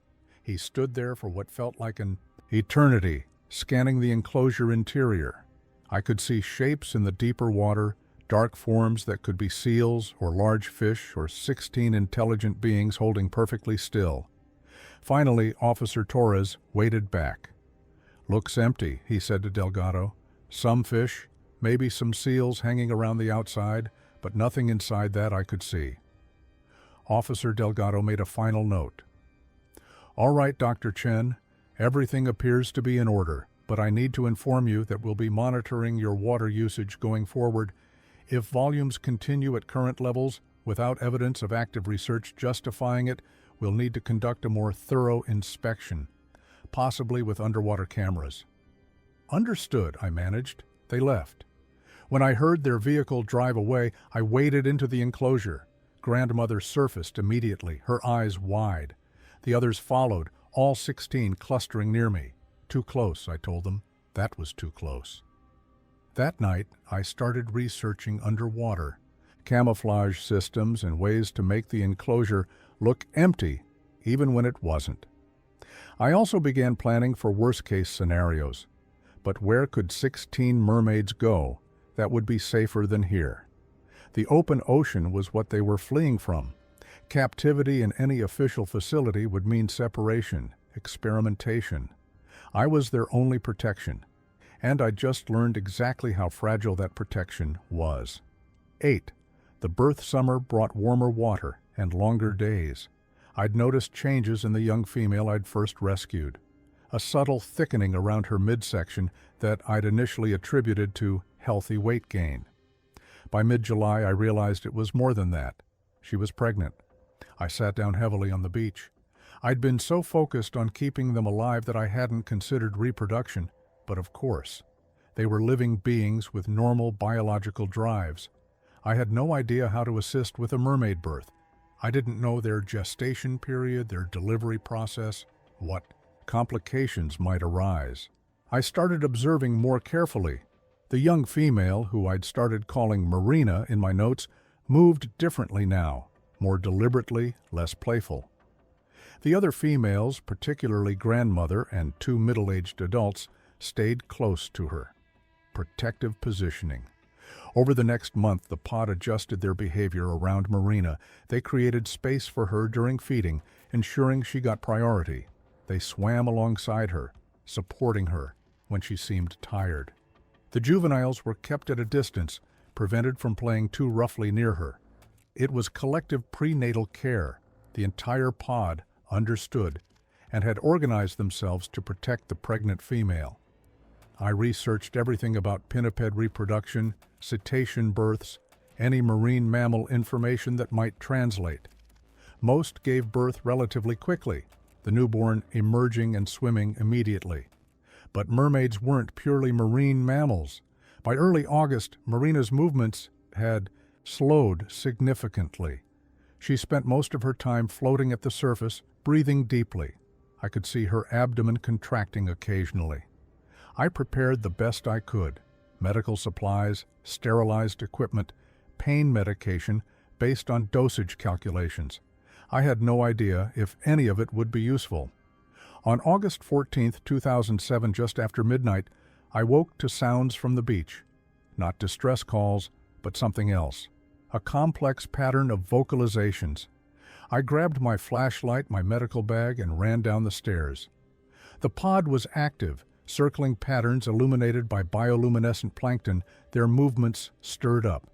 He stood there for what felt like an eternity, scanning the enclosure interior. I could see shapes in the deeper water, dark forms that could be seals or large fish or 16 intelligent beings holding perfectly still. Finally, Officer Torres waded back. "Looks empty," he said to Delgado. "Some fish, maybe some seals hanging around the outside, but nothing inside that I could see." Officer Delgado made a final note. "All right, Dr. Chen, everything appears to be in order, but I need to inform you that we'll be monitoring your water usage going forward. If volumes continue at current levels, without evidence of active research justifying it, we'll need to conduct a more thorough inspection, possibly with underwater cameras." "Understood," I managed. They left. When I heard their vehicle drive away, I waded into the enclosure. Grandmother surfaced immediately, her eyes wide. The others followed, all 16 clustering near me. Too close, I told them. That was too close. That night, I started researching underwater, camouflage systems and ways to make the enclosure look empty, even when it wasn't. I also began planning for worst-case scenarios. But where could 16 mermaids go that would be safer than here? The open ocean was what they were fleeing from. Captivity in any official facility would mean separation, experimentation. I was their only protection, and I just learned exactly how fragile that protection was. 8. The birth summer brought warmer water and longer days. I'd noticed changes in the young female I'd first rescued. A subtle thickening around her midsection that I'd initially attributed to healthy weight gain. By mid-July, I realized it was more than that. She was pregnant. I sat down heavily on the beach. I'd been so focused on keeping them alive that I hadn't considered reproduction, but of course. They were living beings with normal biological drives. I had no idea how to assist with a mermaid birth. I didn't know their gestation period, their delivery process, what complications might arise. I started observing more carefully. The young female, who I'd started calling Marina in my notes, moved differently now, more deliberately, less playful. The other females, particularly grandmother and 2 middle-aged adults, stayed close to her. Protective positioning. Over the next month, the pod adjusted their behavior around Marina. They created space for her during feeding, ensuring she got priority. They swam alongside her, supporting her when she seemed tired. The juveniles were kept at a distance, prevented from playing too roughly near her. It was collective prenatal care. The entire pod understood and had organized themselves to protect the pregnant female. I researched everything about pinniped reproduction, cetacean births, any marine mammal information that might translate. Most gave birth relatively quickly. The the newborn emerging and swimming immediately. But mermaids weren't purely marine mammals. By early August, Marina's movements had slowed significantly. She spent most of her time floating at the surface, breathing deeply. I could see her abdomen contracting occasionally. I prepared the best I could: medical supplies, sterilized equipment, pain medication based on dosage calculations. I had no idea if any of it would be useful. On August 14, 2007, just after midnight, I woke to sounds from the beach. Not distress calls, but something else. A complex pattern of vocalizations. I grabbed my flashlight, my medical bag, and ran down the stairs. The pod was active, circling patterns illuminated by bioluminescent plankton, their movements stirred up.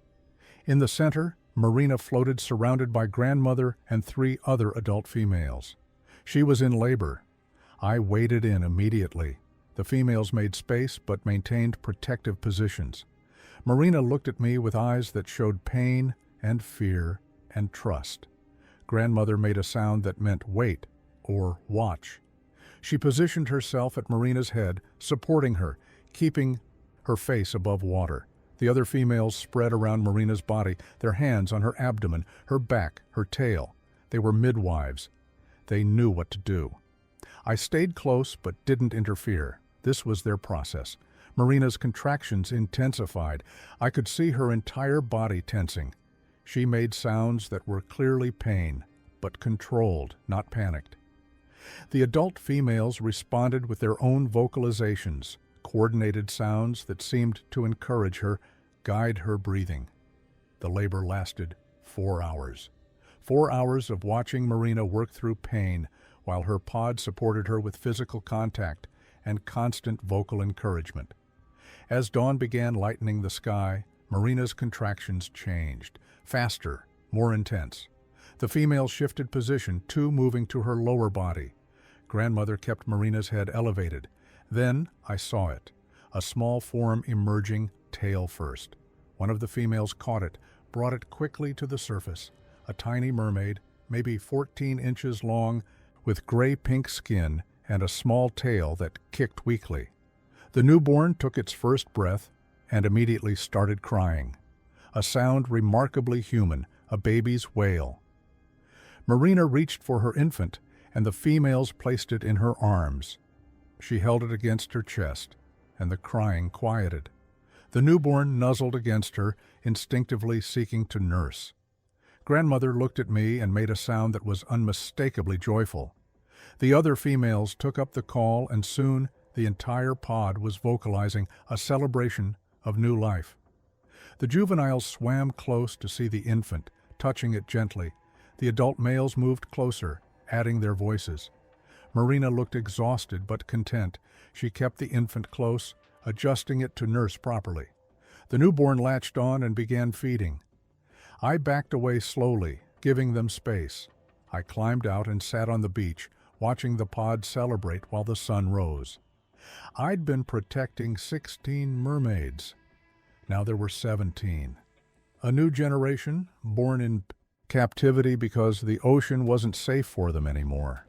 In the center, Marina floated surrounded by grandmother and 3 other adult females. She was in labor. I waded in immediately. The females made space but maintained protective positions. Marina looked at me with eyes that showed pain and fear and trust. Grandmother made a sound that meant wait or watch. She positioned herself at Marina's head, supporting her, keeping her face above water. The other females spread around Marina's body, their hands on her abdomen, her back, her tail. They were midwives. They knew what to do. I stayed close but didn't interfere. This was their process. Marina's contractions intensified. I could see her entire body tensing. She made sounds that were clearly pain, but controlled, not panicked. The adult females responded with their own vocalizations, coordinated sounds that seemed to encourage her, guide her breathing. The labor lasted 4 hours. 4 hours of watching Marina work through pain while her pod supported her with physical contact and constant vocal encouragement. As dawn began lightening the sky, Marina's contractions changed, faster, more intense. The female shifted position, 2 moving to her lower body. Grandmother kept Marina's head elevated. Then I saw it, a small form emerging, tail first. One of the females caught it, brought it quickly to the surface. A tiny mermaid, maybe 14 inches long, with gray-pink skin and a small tail that kicked weakly. The newborn took its first breath and immediately started crying. A sound remarkably human, a baby's wail. Marina reached for her infant, and the females placed it in her arms. She held it against her chest, and the crying quieted. The newborn nuzzled against her, instinctively seeking to nurse. Grandmother looked at me and made a sound that was unmistakably joyful. The other females took up the call, and soon the entire pod was vocalizing a celebration of new life. The juveniles swam close to see the infant, touching it gently. The adult males moved closer, adding their voices. Marina looked exhausted but content. She kept the infant close, adjusting it to nurse properly. The newborn latched on and began feeding. I backed away slowly, giving them space. I climbed out and sat on the beach, watching the pod celebrate while the sun rose. I'd been protecting 16 mermaids. Now there were 17. A new generation, born in captivity because the ocean wasn't safe for them anymore.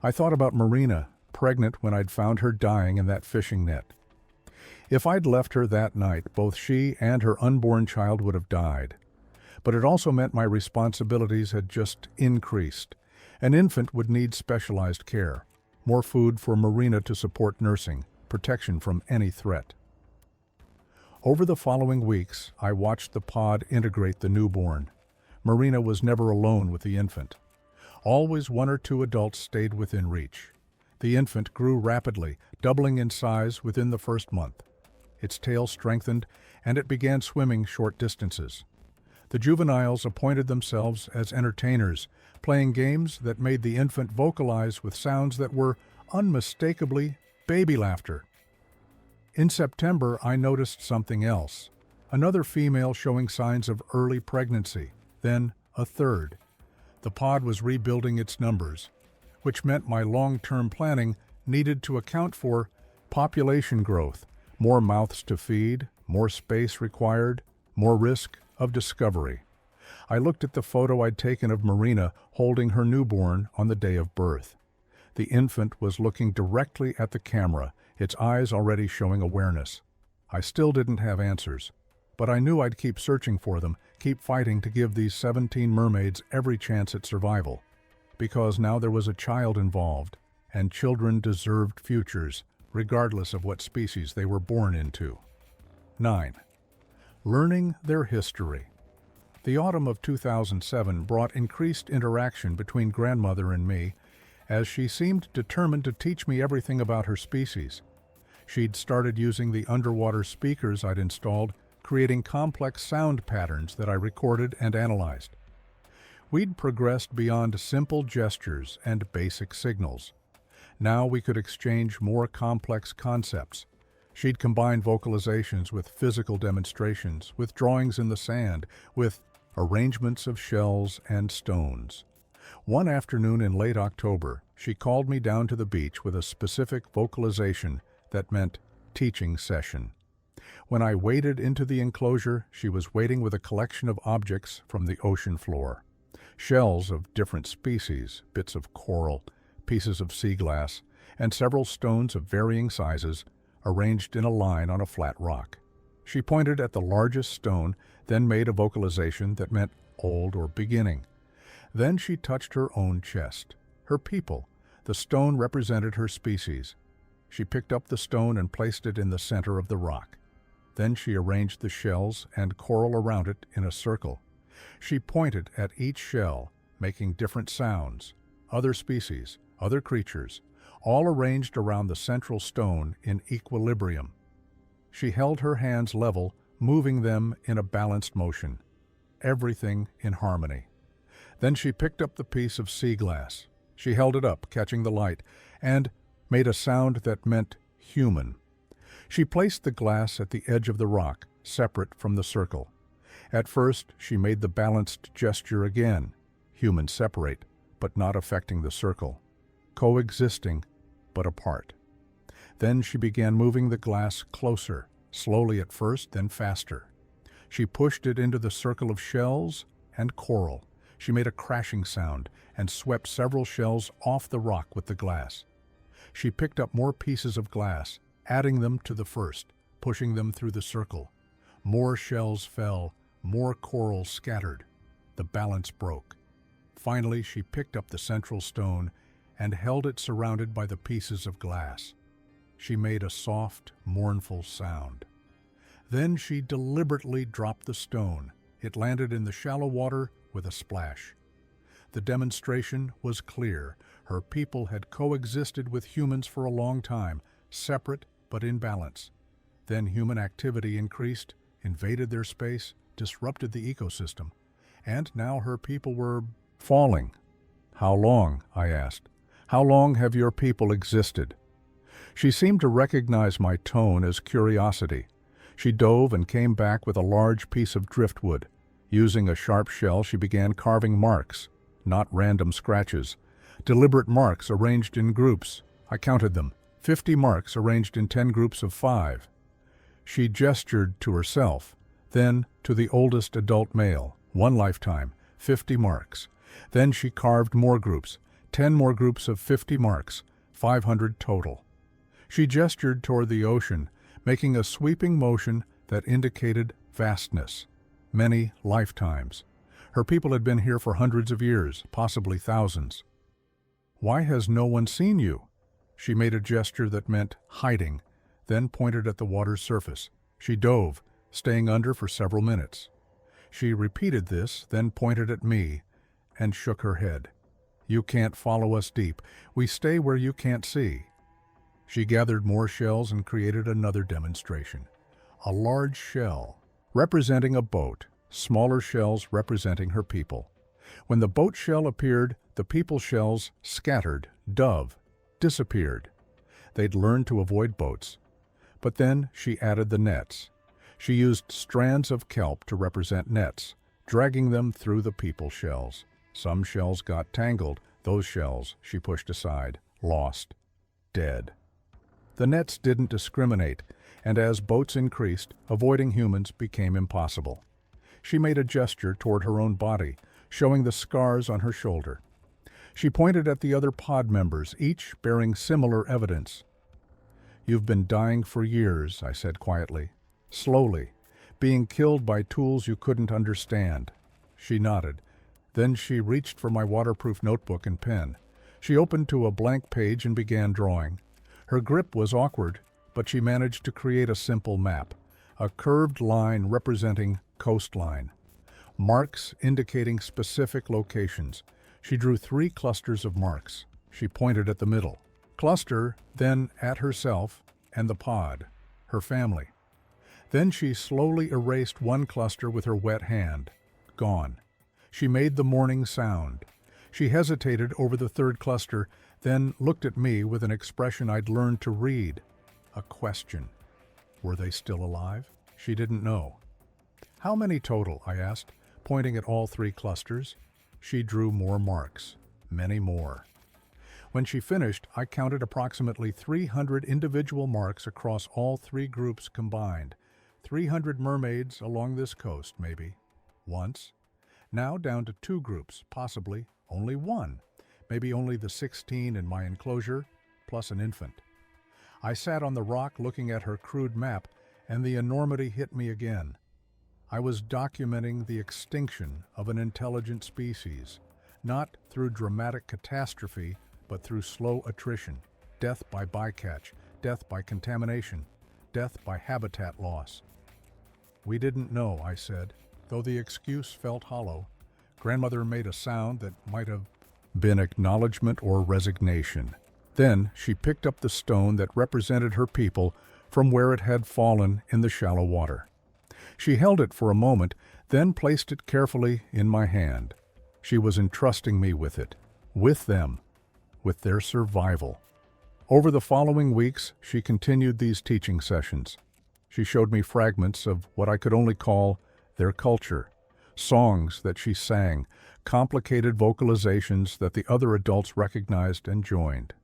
I thought about Marina, pregnant when I'd found her dying in that fishing net. If I'd left her that night, both she and her unborn child would have died. But it also meant my responsibilities had just increased. An infant would need specialized care, more food for Marina to support nursing, protection from any threat. Over the following weeks, I watched the pod integrate the newborn. Marina was never alone with the infant. Always 1 or 2 adults stayed within reach. The infant grew rapidly, doubling in size within the first month. Its tail strengthened, and it began swimming short distances. The juveniles appointed themselves as entertainers, playing games that made the infant vocalize with sounds that were unmistakably baby laughter. In September, I noticed something else. Another female showing signs of early pregnancy, then a third. The pod was rebuilding its numbers, which meant my long-term planning needed to account for population growth, more mouths to feed, more space required, more risk of discovery. I looked at the photo I'd taken of Marina holding her newborn on the day of birth. The infant was looking directly at the camera, its eyes already showing awareness. I still didn't have answers, but I knew I'd keep searching for them, keep fighting to give these 17 mermaids every chance at survival. Because now there was a child involved, and children deserved futures, regardless of what species they were born into. 9. Learning their history. The autumn of 2007 brought increased interaction between grandmother and me, as she seemed determined to teach me everything about her species. She'd started using the underwater speakers I'd installed, creating complex sound patterns that I recorded and analyzed. We'd progressed beyond simple gestures and basic signals. Now we could exchange more complex concepts. She'd combine vocalizations with physical demonstrations, with drawings in the sand, with arrangements of shells and stones. One afternoon in late October, she called me down to the beach with a specific vocalization that meant teaching session. When I waded into the enclosure, she was waiting with a collection of objects from the ocean floor. Shells of different species, bits of coral, pieces of sea glass, and several stones of varying sizes arranged in a line on a flat rock. She pointed at the largest stone, then made a vocalization that meant old or beginning. Then she touched her own chest. Her people. The stone represented her species. She picked up the stone and placed it in the center of the rock. Then she arranged the shells and coral around it in a circle. She pointed at each shell, making different sounds. Other species, other creatures, all arranged around the central stone in equilibrium. She held her hands level, moving them in a balanced motion. Everything in harmony. Then she picked up the piece of sea glass. She held it up, catching the light, and made a sound that meant human. She placed the glass at the edge of the rock, separate from the circle. At first, she made the balanced gesture again, human separate, but not affecting the circle, coexisting, but apart. Then she began moving the glass closer, slowly at first, then faster. She pushed it into the circle of shells and coral. She made a crashing sound and swept several shells off the rock with the glass. She picked up more pieces of glass, adding them to the first, pushing them through the circle. More shells fell, more coral scattered. The balance broke. Finally, she picked up the central stone and held it surrounded by the pieces of glass. She made a soft, mournful sound. Then she deliberately dropped the stone. It landed in the shallow water with a splash. The demonstration was clear. Her people had coexisted with humans for a long time, separate but in balance. Then human activity increased, invaded their space, disrupted the ecosystem. And now her people were falling. "How long?" I asked. "How long have your people existed?" She seemed to recognize my tone as curiosity. She dove and came back with a large piece of driftwood. Using a sharp shell, she began carving marks, not random scratches. Deliberate marks arranged in groups. I counted them, 50 marks arranged in 10 groups of 5. She gestured to herself, then to the oldest adult male, 1 lifetime, 50 marks. Then she carved more groups, 10 more groups of 50 marks, 500 total. She gestured toward the ocean, making a sweeping motion that indicated vastness, many lifetimes. Her people had been here for hundreds of years, possibly thousands. "Why has no one seen you?" She made a gesture that meant hiding, then pointed at the water's surface. She dove, staying under for several minutes. She repeated this, then pointed at me, and shook her head. "You can't follow us deep. We stay where you can't see." She gathered more shells and created another demonstration. A large shell, representing a boat, smaller shells representing her people. When the boat shell appeared, the people shells scattered, disappeared. They'd learned to avoid boats. But then she added the nets. She used strands of kelp to represent nets, dragging them through the people shells. Some shells got tangled. Those shells she pushed aside, lost, dead. The nets didn't discriminate, and as boats increased, avoiding humans became impossible. She made a gesture toward her own body, showing the scars on her shoulder. She pointed at the other pod members, each bearing similar evidence. "You've been dying for years," I said quietly. "Slowly, being killed by tools you couldn't understand." She nodded. Then she reached for my waterproof notebook and pen. She opened to a blank page and began drawing. Her grip was awkward, but she managed to create a simple map, a curved line representing coastline, marks indicating specific locations. She drew 3 clusters of marks. She pointed at the middle cluster, then at herself and the pod, her family. Then she slowly erased one cluster with her wet hand. Gone. She made the mourning sound. She hesitated over the 3rd cluster, then looked at me with an expression I'd learned to read. A question. Were they still alive? She didn't know. "How many total?" I asked, pointing at all 3 clusters. She drew more marks. Many more. When she finished, I counted approximately 300 individual marks across all 3 groups combined. 300 mermaids along this coast, maybe. Once. Now down to 2 groups, possibly only 1. Maybe only the 16 in my enclosure, plus an infant. I sat on the rock looking at her crude map, and the enormity hit me again. I was documenting the extinction of an intelligent species, not through dramatic catastrophe, but through slow attrition, death by bycatch, death by contamination, death by habitat loss. "We didn't know," I said, though the excuse felt hollow. Grandmother made a sound that might have been acknowledgement or resignation. Then she picked up the stone that represented her people from where it had fallen in the shallow water. She held it for a moment, then placed it carefully in my hand. She was entrusting me with it, with them, with their survival. Over the following weeks, she continued these teaching sessions. She showed me fragments of what I could only call their culture, songs that she sang, complicated vocalizations that the other adults recognized and joined.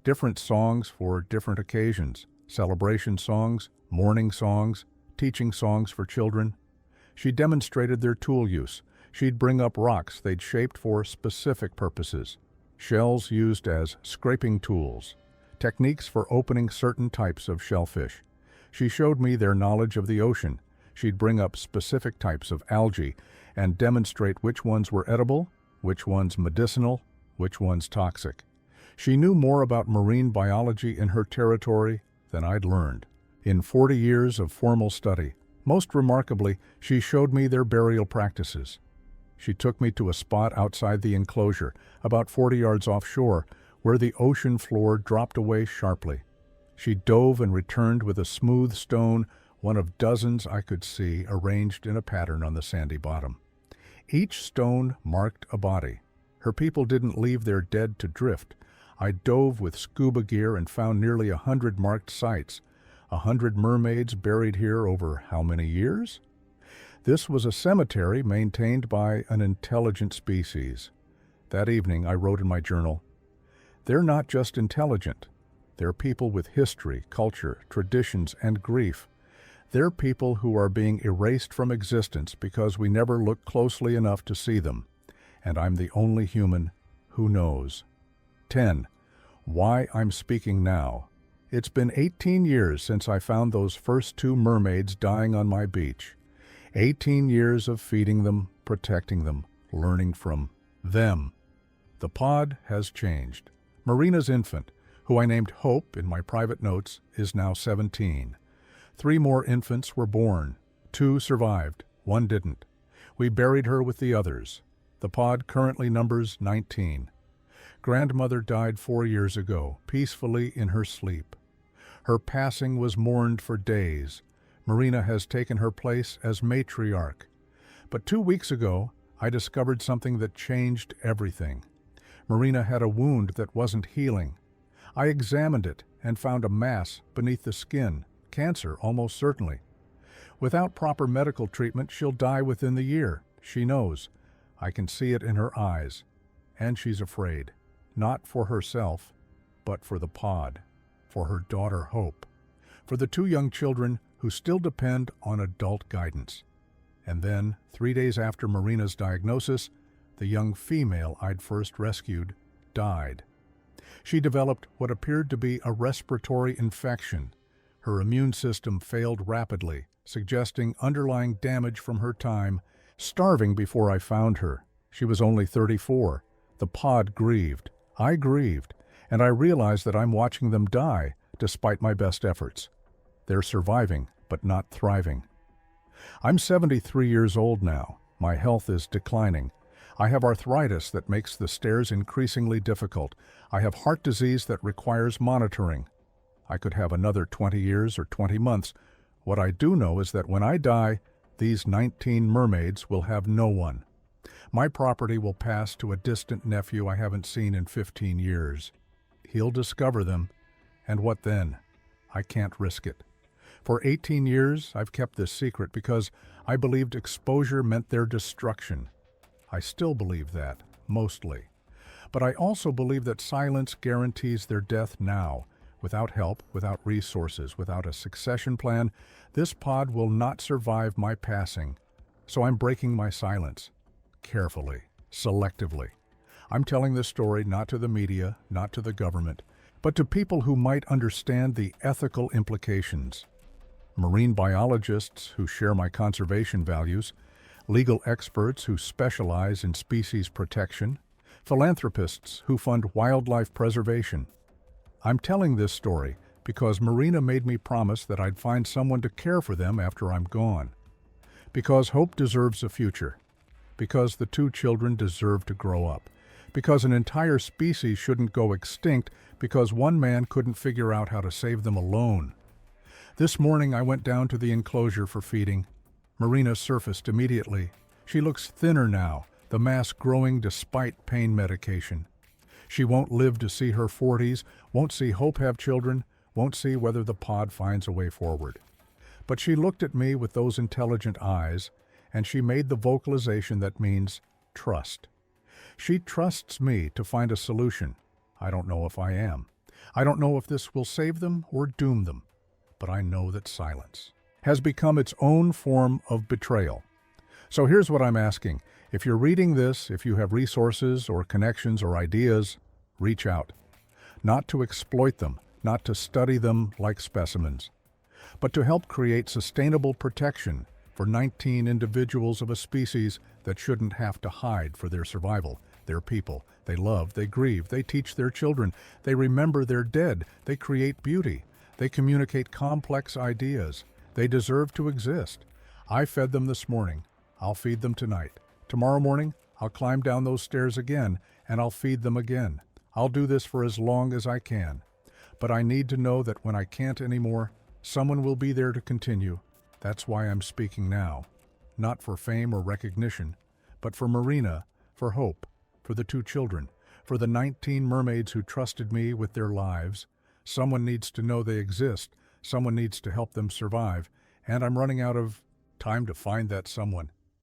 Different songs for different occasions, celebration songs, mourning songs, teaching songs for children. She demonstrated their tool use. She'd bring up rocks they'd shaped for specific purposes, shells used as scraping tools, techniques for opening certain types of shellfish. She showed me their knowledge of the ocean. She'd bring up specific types of algae and demonstrate which ones were edible, which ones medicinal, which ones toxic. She knew more about marine biology in her territory than I'd learned in 40 years of formal study. Most remarkably, she showed me their burial practices. She took me to a spot outside the enclosure, about 40 yards offshore, where the ocean floor dropped away sharply. She dove and returned with a smooth stone, one of dozens I could see arranged in a pattern on the sandy bottom. Each stone marked a body. Her people didn't leave their dead to drift. I dove with scuba gear and found nearly 100 marked sites. 100 mermaids buried here over how many years? This was a cemetery maintained by an intelligent species. That evening I wrote in my journal, "They're not just intelligent. They're people with history, culture, traditions, and grief. They're people who are being erased from existence because we never look closely enough to see them. And I'm the only human who knows." 10. Why I'm speaking now. It's been 18 years since I found those first 2 mermaids dying on my beach. 18 years of feeding them, protecting them, learning from them. The pod has changed. Marina's infant, who I named Hope in my private notes, is now 17. 3 more infants were born. 2 survived, 1 didn't. We buried her with the others. The pod currently numbers 19. Grandmother died 4 years ago, peacefully in her sleep. Her passing was mourned for days. Marina has taken her place as matriarch. But 2 weeks ago, I discovered something that changed everything. Marina had a wound that wasn't healing. I examined it and found a mass beneath the skin, cancer almost certainly. Without proper medical treatment, she'll die within the year. She knows. I can see it in her eyes. And she's afraid. Not for herself, but for the pod, for her daughter Hope, for the 2 young children who still depend on adult guidance. And then, 3 days after Marina's diagnosis, the young female I'd first rescued died. She developed what appeared to be a respiratory infection. Her immune system failed rapidly, suggesting underlying damage from her time starving before I found her. She was only 34. The pod grieved. I grieved, and I realized that I'm watching them die despite my best efforts. They're surviving, but not thriving. I'm 73 years old now. My health is declining. I have arthritis that makes the stairs increasingly difficult. I have heart disease that requires monitoring. I could have another 20 years or 20 months. What I do know is that when I die, these 19 mermaids will have no one. My property will pass to a distant nephew I haven't seen in 15 years. He'll discover them, and what then? I can't risk it. For 18 years, I've kept this secret because I believed exposure meant their destruction. I still believe that, mostly. But I also believe that silence guarantees their death now. Without help, without resources, without a succession plan, this pod will not survive my passing. So I'm breaking my silence. Carefully, selectively. I'm telling this story not to the media, not to the government, but to people who might understand the ethical implications. Marine biologists who share my conservation values, legal experts who specialize in species protection, philanthropists who fund wildlife preservation. I'm telling this story because Marina made me promise that I'd find someone to care for them after I'm gone. Because hope deserves a future. Because the 2 children deserve to grow up. Because an entire species shouldn't go extinct because one man couldn't figure out how to save them alone. This morning I went down to the enclosure for feeding. Marina surfaced immediately. She looks thinner now, the mass growing despite pain medication. She won't live to see her 40s, won't see Hope have children, won't see whether the pod finds a way forward. But she looked at me with those intelligent eyes, and she made the vocalization that means trust. She trusts me to find a solution. I don't know if I am. I don't know if this will save them or doom them. But I know that silence has become its own form of betrayal. So here's what I'm asking. If you're reading this, if you have resources or connections or ideas, reach out. Not to exploit them, not to study them like specimens, but to help create sustainable protection for 19 individuals of a species that shouldn't have to hide for their survival. They're people. They love, they grieve, they teach their children, they remember their dead, they create beauty, they communicate complex ideas. They deserve to exist. I fed them this morning. I'll feed them tonight. Tomorrow morning, I'll climb down those stairs again, and I'll feed them again. I'll do this for as long as I can. But I need to know that when I can't anymore, someone will be there to continue. That's why I'm speaking now. Not for fame or recognition, but for Marina, for Hope, for the 2 children, for the 19 mermaids who trusted me with their lives. Someone needs to know they exist. Someone needs to help them survive. And I'm running out of time to find that someone.